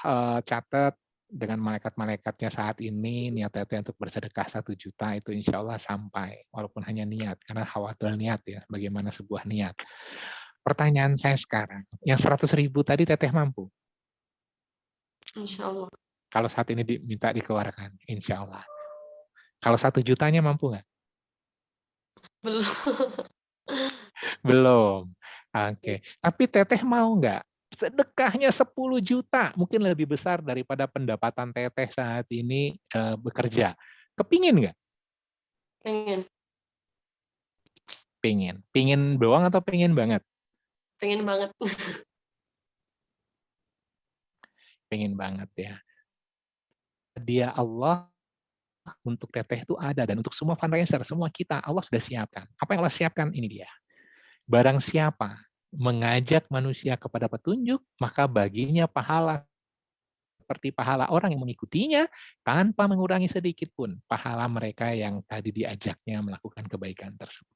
catat dengan malaikat-malaikatnya saat ini. Niat Teteh untuk bersedekah 1 juta itu insya Allah sampai. Walaupun hanya niat. Karena khawatir niat ya. Bagaimana sebuah niat. Pertanyaan saya sekarang. Yang 100.000 tadi Teteh mampu? Insya Allah. Kalau saat ini diminta dikeluarkan. Insya Allah. Kalau 1 jutanya mampu nggak? Belum. Belum. Oke. Tapi Teteh mau nggak? Sedekahnya 10 juta. Mungkin lebih besar daripada pendapatan Teteh saat ini bekerja. Kepingin nggak? Pengen. Pingin. Pingin doang atau pingin banget? Pengen banget. Pingin banget ya. Dia Allah untuk Teteh itu ada. Dan untuk semua fundraiser, semua kita, Allah sudah siapkan. Apa yang Allah siapkan? Ini dia. Barang siapa mengajak manusia kepada petunjuk, maka baginya pahala seperti pahala orang yang mengikutinya tanpa mengurangi sedikit pun pahala mereka yang tadi diajaknya melakukan kebaikan tersebut.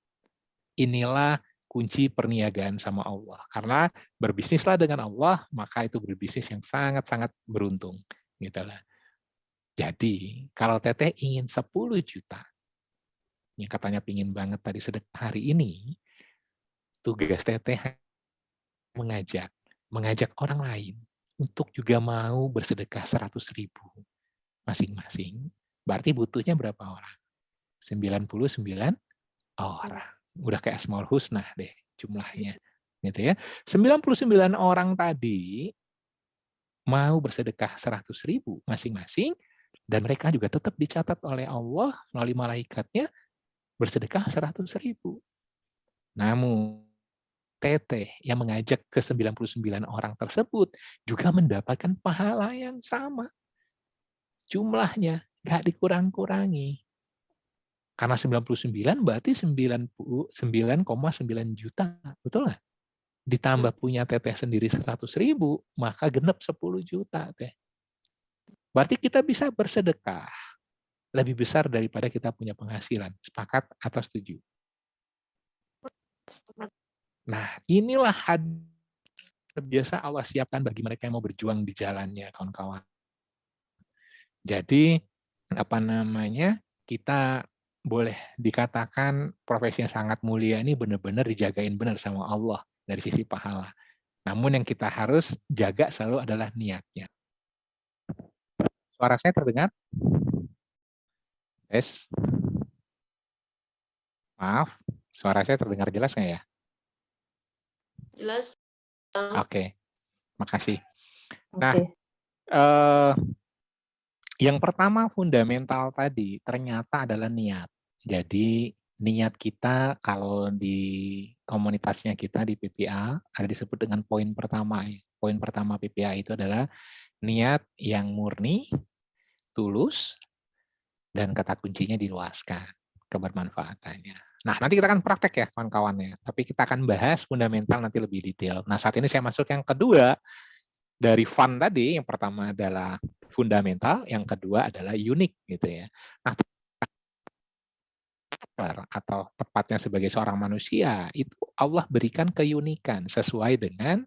Inilah kunci perniagaan sama Allah. Karena berbisnislah dengan Allah, maka itu berbisnis yang sangat-sangat beruntung. Gitulah. Jadi, kalau Teteh ingin 10 juta, yang katanya pingin banget tadi sedekah hari ini, tugas Teteh mengajak orang lain untuk juga mau bersedekah 100.000 masing-masing. Berarti butuhnya berapa orang? 99 orang. Udah kayak Asmaul Husna deh jumlahnya. Gitu ya. 99 orang tadi mau bersedekah 100.000 masing-masing dan mereka juga tetap dicatat oleh Allah melalui malaikatnya bersedekah 100.000. Namun Teteh yang mengajak ke 99 orang tersebut juga mendapatkan pahala yang sama. Jumlahnya nggak dikurang-kurangi. Karena 99 berarti 99,9 juta. Betul nggak? Ditambah punya Teteh sendiri 100.000, maka genep 10 juta. Teh. Berarti kita bisa bersedekah lebih besar daripada kita punya penghasilan. Sepakat atau setuju? Nah, inilah biasa Allah siapkan bagi mereka yang mau berjuang di jalannya, kawan-kawan. Jadi, kita boleh dikatakan profesi yang sangat mulia ini benar-benar dijagain benar sama Allah dari sisi pahala. Namun yang kita harus jaga selalu adalah niatnya. Suara saya terdengar? Yes. Maaf, suara saya terdengar jelas nggak ya? Jelas. Oke, makasih. Oke. Nah, yang pertama fundamental tadi ternyata adalah niat. Jadi niat kita kalau di komunitasnya kita di PPA ada disebut dengan poin pertama. Poin pertama PPA itu adalah niat yang murni, tulus, dan kata kuncinya diluaskan kebermanfaatannya. Nah, nanti kita akan praktek ya kawan-kawannya. Tapi kita akan bahas fundamental nanti lebih detail. Nah, saat ini saya masuk yang kedua dari fun tadi. Yang pertama adalah fundamental, yang kedua adalah unik gitu ya. Nah, karakter atau tepatnya sebagai seorang manusia, itu Allah berikan keunikan sesuai dengan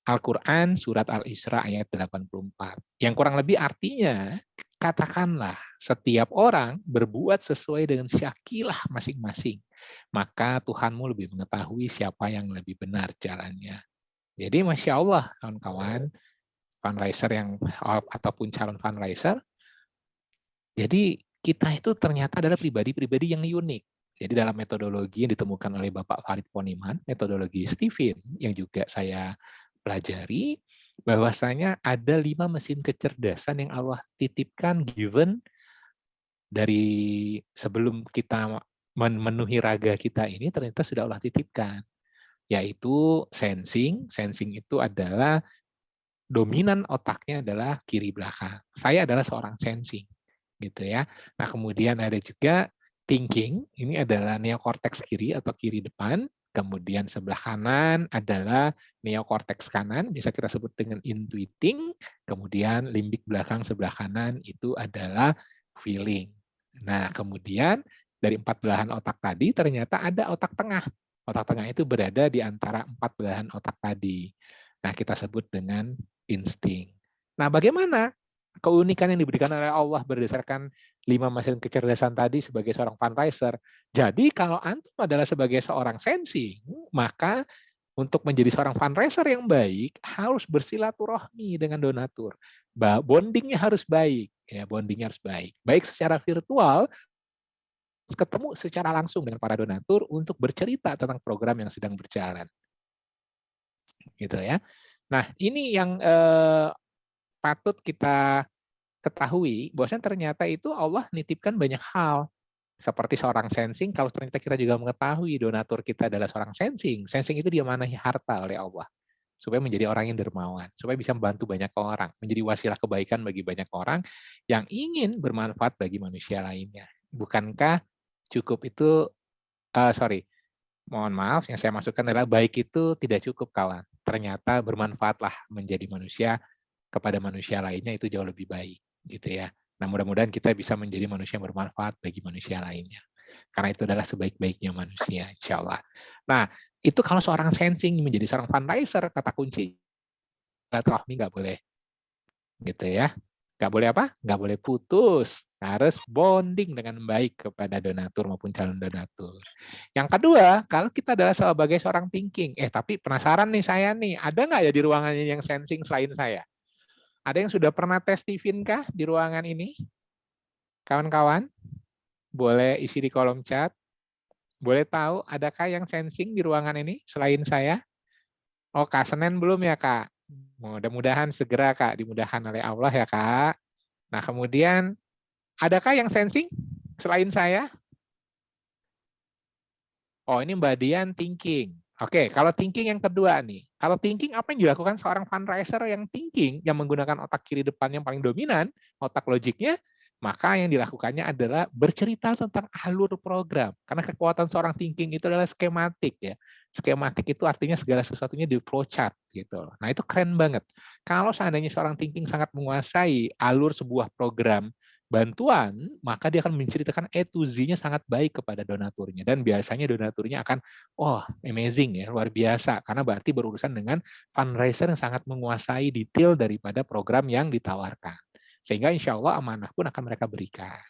Al-Quran surat Al-Isra ayat 84. Yang kurang lebih artinya, katakanlah setiap orang berbuat sesuai dengan syakilah masing-masing. Maka Tuhanmu lebih mengetahui siapa yang lebih benar jalannya. Jadi Masya Allah, kawan-kawan, fundraiser yang ataupun calon fundraiser, jadi kita itu ternyata adalah pribadi-pribadi yang unik. Jadi dalam metodologi yang ditemukan oleh Bapak Farid Poniman, metodologi Stephen, yang juga saya pelajari, bahwasanya ada 5 mesin kecerdasan yang Allah titipkan, given dari sebelum kita memenuhi raga kita ini, ternyata sudah Allah titipkan. Yaitu sensing itu adalah dominan otaknya adalah kiri belakang. Saya adalah seorang sensing, gitu ya. Nah, kemudian ada juga thinking, ini adalah neokorteks kiri atau kiri depan. Kemudian sebelah kanan adalah neokorteks kanan, bisa kita sebut dengan intuiting. Kemudian limbik belakang sebelah kanan itu adalah feeling. Nah, kemudian dari 4 belahan otak tadi ternyata ada otak tengah. Otak tengah itu berada di antara 4 belahan otak tadi. Nah, kita sebut dengan insting. Nah, bagaimana keunikan yang diberikan oleh Allah berdasarkan 5 mesin kecerdasan tadi sebagai seorang fundraiser? Jadi, kalau antum adalah sebagai seorang sensing, maka untuk menjadi seorang fundraiser yang baik harus bersilaturahmi dengan donatur. Bondingnya harus baik, ya, bondingnya harus baik. Baik secara virtual, ketemu secara langsung dengan para donatur untuk bercerita tentang program yang sedang berjalan. Gitu ya. Nah, ini yang patut kita ketahui, bahwasanya ternyata itu Allah nitipkan banyak hal. Seperti seorang sensing, kalau ternyata kita juga mengetahui donatur kita adalah seorang sensing. Sensing itu diamanai harta oleh Allah. Supaya menjadi orang yang dermawan. Supaya bisa membantu banyak orang. Menjadi wasilah kebaikan bagi banyak orang yang ingin bermanfaat bagi manusia lainnya. Bukankah cukup itu, mohon maaf, yang saya maksudkan adalah baik itu tidak cukup, kawan. Ternyata bermanfaatlah menjadi manusia kepada manusia lainnya itu jauh lebih baik, gitu ya. Nah, mudah-mudahan kita bisa menjadi manusia yang bermanfaat bagi manusia lainnya. Karena itu adalah sebaik-baiknya manusia, insya Allah. Nah, itu kalau seorang sensing menjadi seorang fundraiser, kata kunci, silaturahmi nggak boleh, gitu ya. Nggak boleh apa? Nggak boleh putus. Harus bonding dengan baik kepada donatur maupun calon donatur. Yang kedua, kalau kita adalah sebagai seorang thinking, tapi penasaran nih saya nih, ada nggak ya di ruangannya yang sensing selain saya? Ada yang sudah pernah tes Stephen kah di ruangan ini? Kawan-kawan, boleh isi di kolom chat. Boleh tahu, adakah yang sensing di ruangan ini selain saya? Oh, Kak Senen belum ya, Kak? Mudah-mudahan segera, Kak, dimudahkan oleh Allah ya, Kak. Nah, kemudian, adakah yang sensing selain saya? Oh, ini Mbak Dian thinking. Oke, kalau thinking yang kedua nih. Kalau thinking, apa yang dilakukan seorang fundraiser yang thinking, yang menggunakan otak kiri depan yang paling dominan, otak logiknya, maka yang dilakukannya adalah bercerita tentang alur program. Karena kekuatan seorang thinking itu adalah skematik, ya. Skematik itu artinya segala sesuatunya di flowchart, gitu. Nah, itu keren banget. Kalau seandainya seorang thinking sangat menguasai alur sebuah program bantuan, maka dia akan menceritakan A to Z-nya sangat baik kepada donaturnya. Dan biasanya donaturnya akan, amazing ya, luar biasa. Karena berarti berurusan dengan fundraiser yang sangat menguasai detail daripada program yang ditawarkan. Sehingga insya Allah amanah pun akan mereka berikan.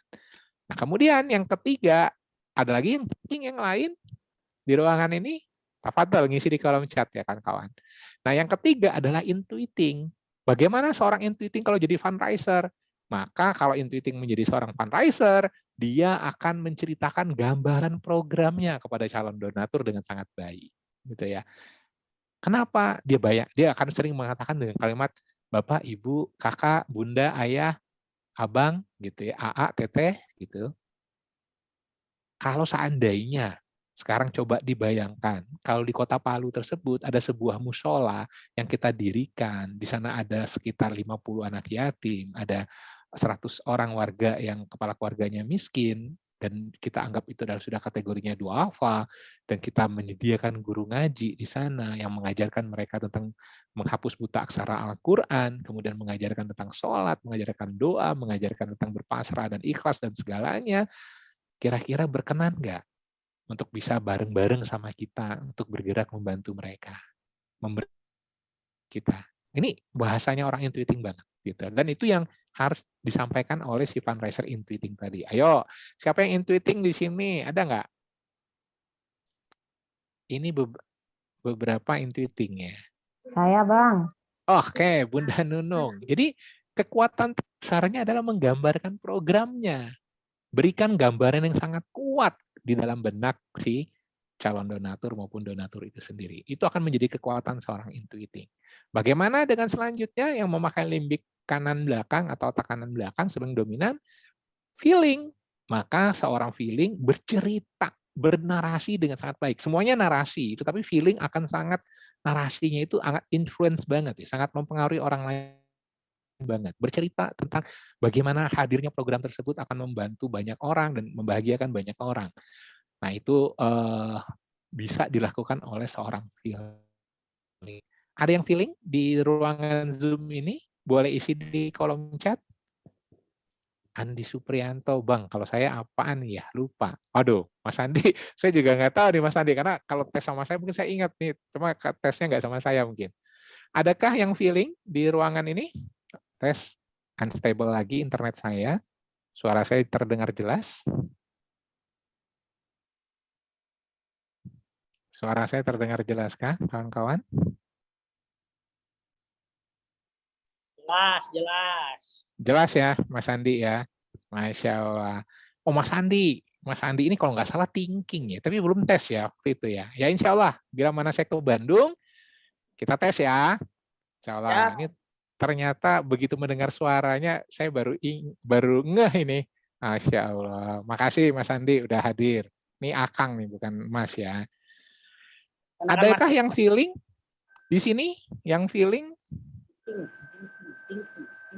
Nah, kemudian yang ketiga, ada lagi yang penting yang lain di ruangan ini. Tafadhol ngisi di kolom chat ya kawan-kawan. Nah, yang ketiga adalah intuiting. Bagaimana seorang intuiting kalau jadi fundraiser? Maka kalau intuiting menjadi seorang fundraiser, dia akan menceritakan gambaran programnya kepada calon donatur dengan sangat baik, gitu ya. Kenapa? Dia akan sering mengatakan dengan kalimat Bapak, Ibu, Kakak, Bunda, Ayah, Abang, gitu ya, AA, Teteh, gitu. Kalau seandainya sekarang coba dibayangkan, kalau di Kota Palu tersebut ada sebuah musola yang kita dirikan, di sana ada sekitar 50 anak yatim, ada 100 orang warga yang kepala keluarganya miskin, dan kita anggap itu adalah sudah kategorinya duafa, dan kita menyediakan guru ngaji di sana yang mengajarkan mereka tentang menghapus buta aksara Al-Quran, kemudian mengajarkan tentang sholat, mengajarkan doa, mengajarkan tentang berpasrah dan ikhlas dan segalanya. kira-kira berkenan nggak untuk bisa bareng-bareng sama kita untuk bergerak membantu mereka, memberi kita. Ini bahasanya orang intuiting banget gitu. Dan itu yang harus disampaikan oleh si fundraiser intuiting tadi. Ayo, siapa yang intuiting di sini? Ada nggak? Ini beberapa intuiting ya. Saya, Bang. Oke, Bunda Nunung. Jadi kekuatan besarnya adalah menggambarkan programnya. Berikan gambaran yang sangat kuat di dalam benak si calon donatur maupun donatur itu sendiri. Itu akan menjadi kekuatan seorang intuiting. Bagaimana dengan selanjutnya yang memakai limbik kanan belakang atau otak kanan belakang sebagai dominan? Feeling. Maka seorang feeling bercerita, bernarasi dengan sangat baik. Semuanya narasi, tetapi feeling akan sangat, narasinya itu sangat influence banget, ya, sangat mempengaruhi orang lain banget. Bercerita tentang bagaimana hadirnya program tersebut akan membantu banyak orang dan membahagiakan banyak orang. Nah, itu bisa dilakukan oleh seorang feeling. Ada yang feeling di ruangan Zoom ini? Boleh isi di kolom chat. Andi Suprianto, Bang, kalau saya apaan ya? Lupa. Aduh, Mas Andi, saya juga nggak tahu nih Mas Andi, karena kalau tes sama saya mungkin saya ingat nih, cuma tesnya nggak sama saya mungkin. Adakah yang feeling di ruangan ini? Tes unstable lagi internet saya. Suara saya terdengar jelas. Suara saya terdengar jelas kah, kawan-kawan? Jelas, jelas. Jelas ya, Mas Andi ya. Masya Allah. Oh, Mas Andi ini kalau nggak salah thinking ya, tapi belum tes ya waktu itu ya. Ya insya Allah, bila mana saya ke Bandung, kita tes ya. Insya Allah. Ini ternyata begitu mendengar suaranya, saya baru ngeh ini. Masya Allah. Makasih Mas Andi udah hadir. Ini Akang nih, bukan Mas ya. Adakah yang feeling di sini? Yang feeling?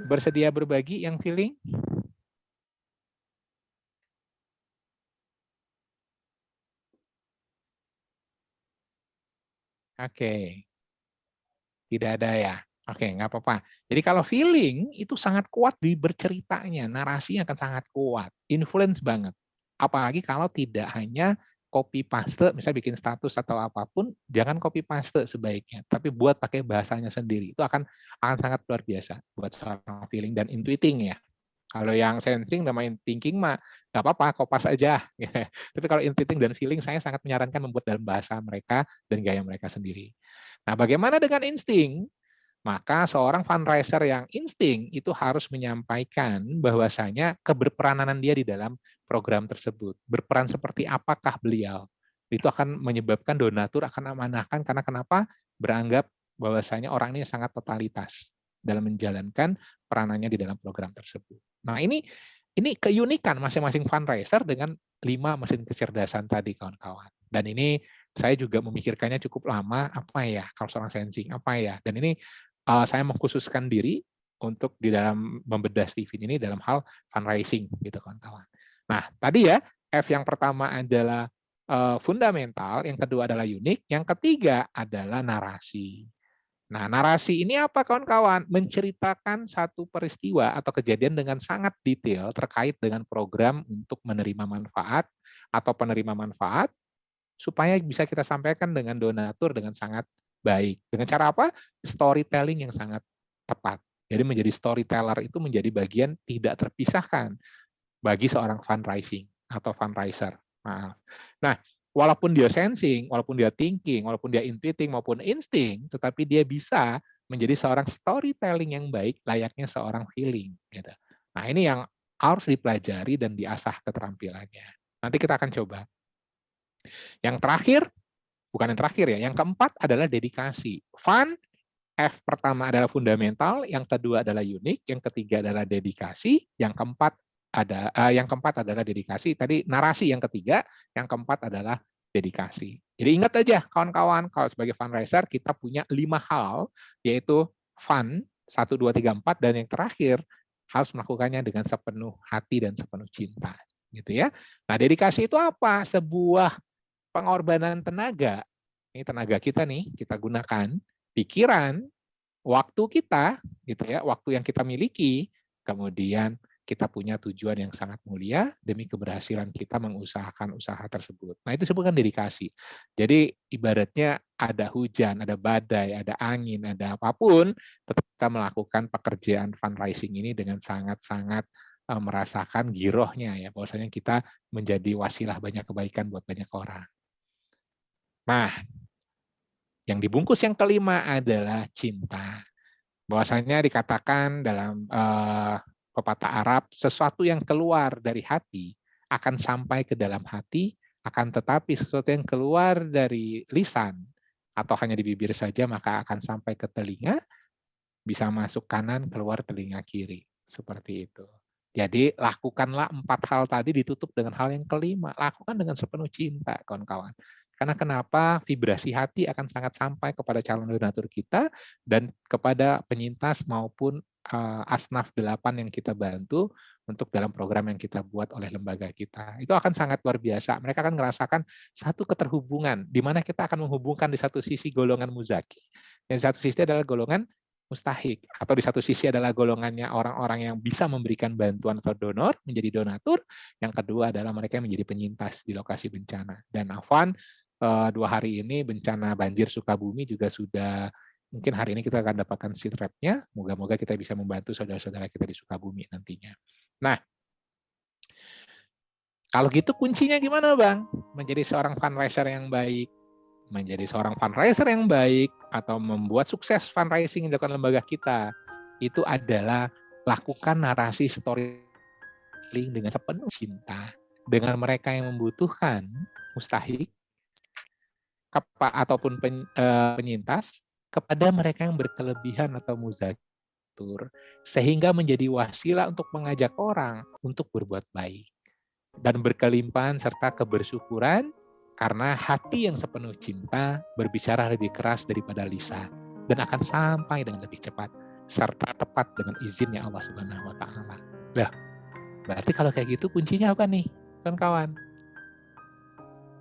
Bersedia berbagi yang feeling? Oke. Tidak ada ya? Oke, nggak apa-apa. Jadi kalau feeling itu sangat kuat di berceritanya, narasinya akan sangat kuat, influence banget. Apalagi kalau tidak hanya copy paste, misalnya bikin status atau apapun, jangan copy paste sebaiknya, tapi buat pakai bahasanya sendiri. Itu akan sangat luar biasa buat seorang feeling dan intuiting ya. Kalau yang sensing sama thinking mah nggak apa-apa, kopas aja. Tapi kalau intuiting dan feeling, saya sangat menyarankan membuat dalam bahasa mereka dan gaya mereka sendiri. Nah, bagaimana dengan insting? Maka seorang fundraiser yang insting itu harus menyampaikan bahwasanya keberperanan dia di dalam program tersebut. Berperan seperti apakah beliau? Itu akan menyebabkan donatur akan amanahkan karena kenapa? Beranggap bahwasanya orang ini sangat totalitas dalam menjalankan peranannya di dalam program tersebut. Nah, ini keunikan masing-masing fundraiser dengan 5 mesin kecerdasan tadi, kawan-kawan. Dan ini saya juga memikirkannya cukup lama, apa ya, kalau seorang sensing, apa ya. Dan ini saya mengkhususkan diri untuk di dalam membedah Steven ini dalam hal fundraising, gitu kawan-kawan. Nah, tadi ya, F yang pertama adalah fundamental, yang kedua adalah unik, yang ketiga adalah narasi. Nah, narasi ini apa kawan-kawan? Menceritakan satu peristiwa atau kejadian dengan sangat detail terkait dengan program untuk menerima manfaat atau penerima manfaat, supaya bisa kita sampaikan dengan donatur dengan sangat baik. Dengan cara apa? Storytelling yang sangat tepat. Jadi menjadi storyteller itu menjadi bagian tidak terpisahkan bagi seorang fundraising atau fundraiser. Nah, walaupun dia sensing, walaupun dia thinking, walaupun dia intuiting maupun insting, tetapi dia bisa menjadi seorang storytelling yang baik layaknya seorang feeling. Gitu. Nah, ini yang harus dipelajari dan diasah keterampilannya. Nanti kita akan coba. Yang terakhir, bukan yang terakhir ya, yang keempat adalah dedikasi. Fun, F pertama adalah fundamental, yang kedua adalah unik, yang ketiga adalah dedikasi, yang keempat adalah dedikasi. Tadi narasi yang ketiga, yang keempat adalah dedikasi. Jadi ingat aja kawan-kawan, kalau sebagai fundraiser kita punya 5 hal, yaitu fun, 1, 2, 3, 4, dan yang terakhir harus melakukannya dengan sepenuh hati dan sepenuh cinta. Gitu ya. Nah, dedikasi itu apa? Sebuah pengorbanan tenaga. Ini tenaga kita nih, kita gunakan, pikiran, waktu kita, gitu ya, waktu yang kita miliki, kemudian kita punya tujuan yang sangat mulia demi keberhasilan kita mengusahakan usaha tersebut. Nah, itu disebutkan dedikasi. Jadi ibaratnya ada hujan, ada badai, ada angin, ada apapun, tetap kita melakukan pekerjaan fundraising ini dengan sangat-sangat merasakan girohnya ya, bahwasanya kita menjadi wasilah banyak kebaikan buat banyak orang. Nah, yang dibungkus yang kelima adalah cinta. Bahwasanya dikatakan dalam pepatah Arab, sesuatu yang keluar dari hati akan sampai ke dalam hati, akan tetapi sesuatu yang keluar dari lisan atau hanya di bibir saja maka akan sampai ke telinga, bisa masuk kanan, keluar telinga kiri. Seperti itu. Jadi lakukanlah 4 hal tadi ditutup dengan hal yang kelima. Lakukan dengan sepenuh cinta, kawan-kawan. Karena kenapa? Vibrasi hati akan sangat sampai kepada calon donatur kita dan kepada penyintas maupun asnaf 8 yang kita bantu untuk dalam program yang kita buat oleh lembaga kita. Itu akan sangat luar biasa. Mereka akan merasakan satu keterhubungan, di mana kita akan menghubungkan di satu sisi golongan muzaki, dan di satu sisi adalah golongan mustahik, atau di satu sisi adalah golongannya orang-orang yang bisa memberikan bantuan atau donor, menjadi donatur. Yang kedua adalah mereka yang menjadi penyintas di lokasi bencana. Dan Afwan, 2 hari ini bencana banjir Sukabumi juga sudah, mungkin hari ini kita akan dapatkan seed rep-nya. Moga-moga kita bisa membantu saudara-saudara kita di Sukabumi nantinya. Nah, kalau gitu kuncinya gimana, Bang? Menjadi seorang fundraiser yang baik. Menjadi seorang fundraiser yang baik atau membuat sukses fundraising yang dilakukan lembaga kita, itu adalah lakukan narasi storytelling dengan sepenuh cinta dengan mereka yang membutuhkan mustahik ataupun penyintas, kepada mereka yang berkelebihan atau muzakur, sehingga menjadi wasilah untuk mengajak orang untuk berbuat baik dan berkelimpahan serta kebersyukuran. Karena hati yang sepenuh cinta berbicara lebih keras daripada lisan dan akan sampai dengan lebih cepat serta tepat dengan izinnya Allah Subhanahu wa taala. Lah, berarti kalau kayak gitu kuncinya apa nih, kawan-kawan?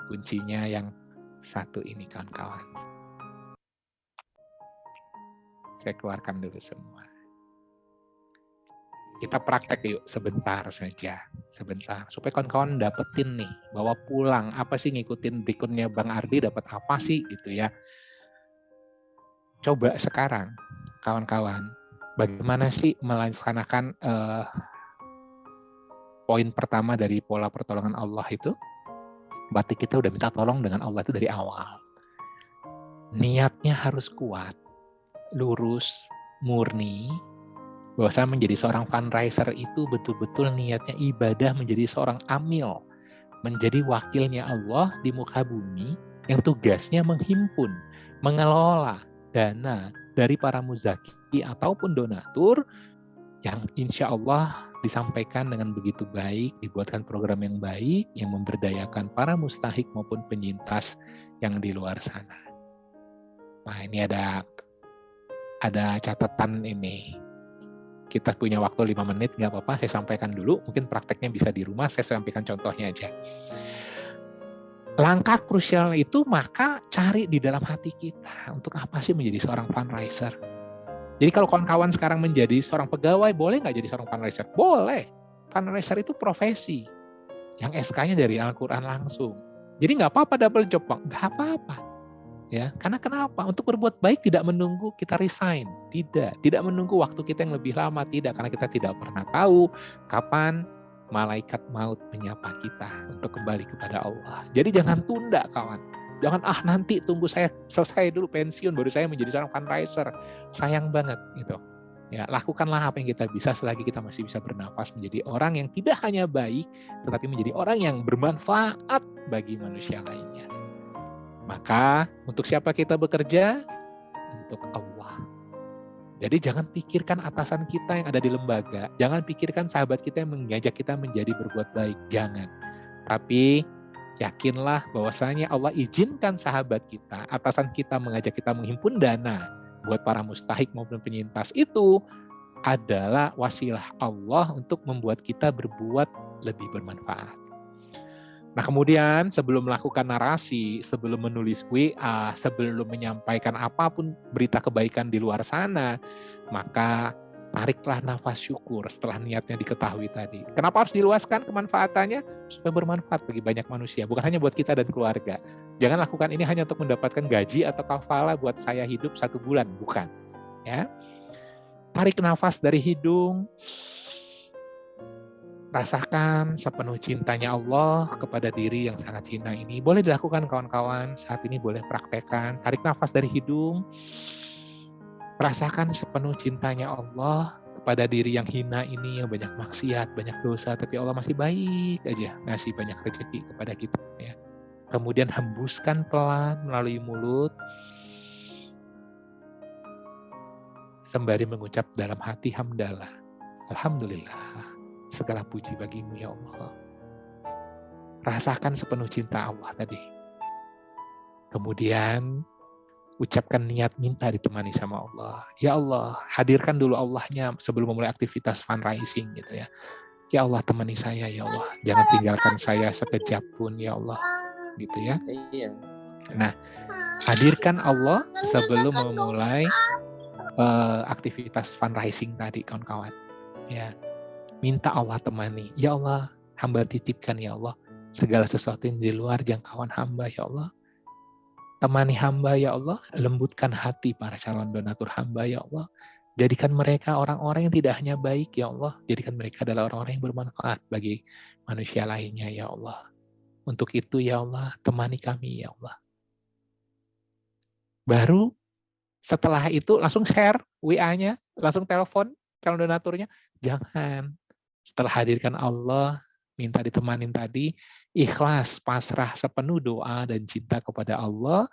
Kuncinya yang satu ini, kawan-kawan. Saya keluarkan dulu semua. Kita praktek yuk sebentar saja, sebentar, supaya kawan-kawan dapetin nih, bahwa pulang apa sih ngikutin berikutnya Bang Ardi dapat apa sih gitu ya. Coba sekarang kawan-kawan, bagaimana sih melaksanakan poin pertama dari pola pertolongan Allah itu? Berarti kita udah minta tolong dengan Allah itu dari awal. Niatnya harus kuat, lurus, murni. Bahwa saya menjadi seorang fundraiser itu betul-betul niatnya ibadah, menjadi seorang amil, menjadi wakilnya Allah di muka bumi yang tugasnya menghimpun, mengelola dana dari para muzaki ataupun donatur yang insya Allah disampaikan dengan begitu baik, dibuatkan program yang baik yang memberdayakan para mustahik maupun penyintas yang di luar sana. Nah, ini ada catatan ini. Kita punya waktu 5 menit, nggak apa-apa, saya sampaikan dulu. Mungkin prakteknya bisa di rumah, saya sampaikan contohnya aja. Langkah krusial itu maka cari di dalam hati kita. Untuk apa sih menjadi seorang fundraiser? Jadi kalau kawan-kawan sekarang menjadi seorang pegawai, boleh nggak jadi seorang fundraiser? Boleh. Fundraiser itu profesi. Yang SK-nya dari Al-Quran langsung. Jadi nggak apa-apa double job, Bang. Nggak apa-apa. Ya, karena kenapa? Untuk berbuat baik tidak menunggu kita resign, tidak menunggu waktu kita yang lebih lama, tidak, karena kita tidak pernah tahu kapan malaikat maut menyapa kita untuk kembali kepada Allah. Jadi jangan tunda, kawan. Jangan nanti tunggu saya selesai dulu pensiun baru saya menjadi seorang fundraiser. Sayang banget gitu. Ya, lakukanlah apa yang kita bisa selagi kita masih bisa bernafas, menjadi orang yang tidak hanya baik tetapi menjadi orang yang bermanfaat bagi manusia lainnya. Maka untuk siapa kita bekerja? Untuk Allah. Jadi jangan pikirkan atasan kita yang ada di lembaga. Jangan pikirkan sahabat kita yang mengajak kita menjadi berbuat baik. Jangan. Tapi yakinlah bahwasanya Allah izinkan sahabat kita, atasan kita mengajak kita menghimpun dana buat para mustahik maupun penyintas. Itu adalah wasilah Allah untuk membuat kita berbuat lebih bermanfaat. Nah, kemudian sebelum melakukan narasi, sebelum menulis WA, sebelum menyampaikan apapun berita kebaikan di luar sana, maka tariklah nafas syukur setelah niatnya diketahui tadi. Kenapa harus diluaskan kemanfaatannya? Supaya bermanfaat bagi banyak manusia, bukan hanya buat kita dan keluarga. Jangan lakukan ini hanya untuk mendapatkan gaji atau kafalah buat saya hidup 1 bulan, bukan. Ya, tarik nafas dari hidung, rasakan sepenuh cintanya Allah kepada diri yang sangat hina ini. Boleh dilakukan kawan-kawan, saat ini boleh praktekkan. Tarik nafas dari hidung, rasakan sepenuh cintanya Allah kepada diri yang hina ini, yang banyak maksiat, banyak dosa, tapi Allah masih baik aja ngasih banyak rezeki kepada kita. Ya. Kemudian hembuskan pelan melalui mulut, sembari mengucap dalam hati hamdalah. Alhamdulillah, segala puji bagimu ya Allah. Rasakan sepenuh cinta Allah tadi. Kemudian ucapkan niat minta ditemani sama Allah. Ya Allah, hadirkan dulu Allahnya sebelum memulai aktivitas fundraising gitu ya. Ya Allah, temani saya ya Allah. Jangan tinggalkan saya sekejap pun ya Allah. Gitu ya. Iya. Nah, hadirkan Allah sebelum memulai aktivitas fundraising tadi kawan-kawan. Ya. Minta Allah temani. Ya Allah, hamba titipkan ya Allah segala sesuatu yang di luar jangkauan hamba ya Allah. Temani hamba ya Allah, lembutkan hati para calon donatur hamba ya Allah. Jadikan mereka orang-orang yang tidak hanya baik ya Allah, jadikan mereka adalah orang-orang yang bermanfaat bagi manusia lainnya ya Allah. Untuk itu ya Allah, temani kami ya Allah. Baru setelah itu langsung share WA-nya, langsung telepon calon donaturnya. Jangan. Setelah hadirkan Allah, minta ditemanin tadi, ikhlas, pasrah sepenuh doa dan cinta kepada Allah,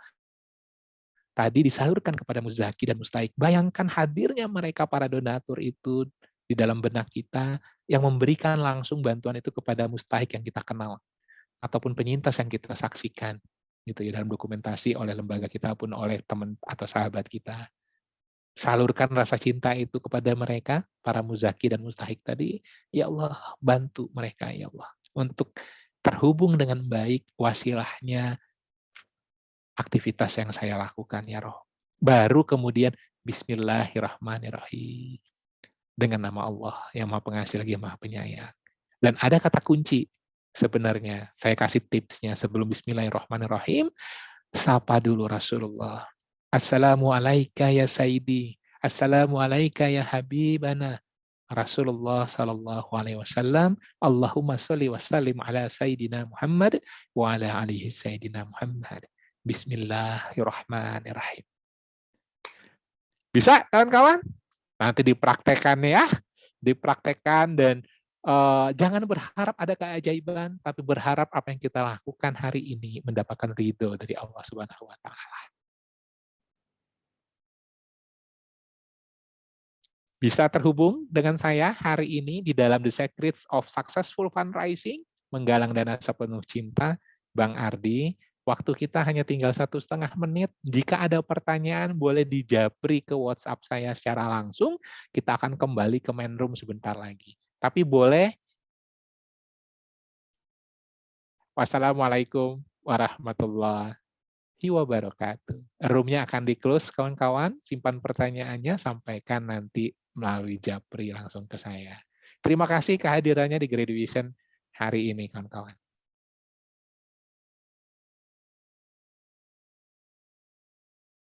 tadi disalurkan kepada muzaki dan mustahik. Bayangkan hadirnya mereka para donatur itu di dalam benak kita, yang memberikan langsung bantuan itu kepada mustahik yang kita kenal, ataupun penyintas yang kita saksikan, gitu ya, dalam dokumentasi oleh lembaga kita pun oleh teman atau sahabat kita. Salurkan rasa cinta itu kepada mereka, para muzaki dan mustahik tadi. Ya Allah, bantu mereka ya Allah untuk terhubung dengan baik wasilahnya aktivitas yang saya lakukan ya Roh. Baru kemudian Bismillahirrahmanirrahim. Dengan nama Allah yang Maha Pengasih lagi Maha Penyayang. Dan ada kata kunci sebenarnya. Saya kasih tipsnya sebelum Bismillahirrahmanirrahim. Sapa dulu Rasulullah. Assalamualaikum ya Sayyidi. Assalamualaikum ya Habibana. Rasulullah sallallahu alaihi wasallam. Allahumma sholli wa sallim ala Sayyidina Muhammad wa ala alihi Sayyidina Muhammad. Bismillahirrahmanirrahim. Bisa kawan-kawan? Nanti dipraktekkan ya. Dipraktekkan dan jangan berharap ada keajaiban, tapi berharap apa yang kita lakukan hari ini mendapatkan ridho dari Allah Subhanahu wa Ta'ala. Bisa terhubung dengan saya hari ini di dalam The Secrets of Successful Fundraising, menggalang dana sepenuh cinta, Bang Ardi. Waktu kita hanya tinggal 1,5 menit. Jika ada pertanyaan, boleh dijapri ke WhatsApp saya secara langsung. Kita akan kembali ke main room sebentar lagi. Tapi boleh. Wassalamualaikum warahmatullahi wabarakatuh. Roomnya akan di-close, kawan-kawan. Simpan pertanyaannya, sampaikan nanti melalui japri langsung ke saya. Terima kasih kehadirannya di Graduation hari ini, kawan-kawan.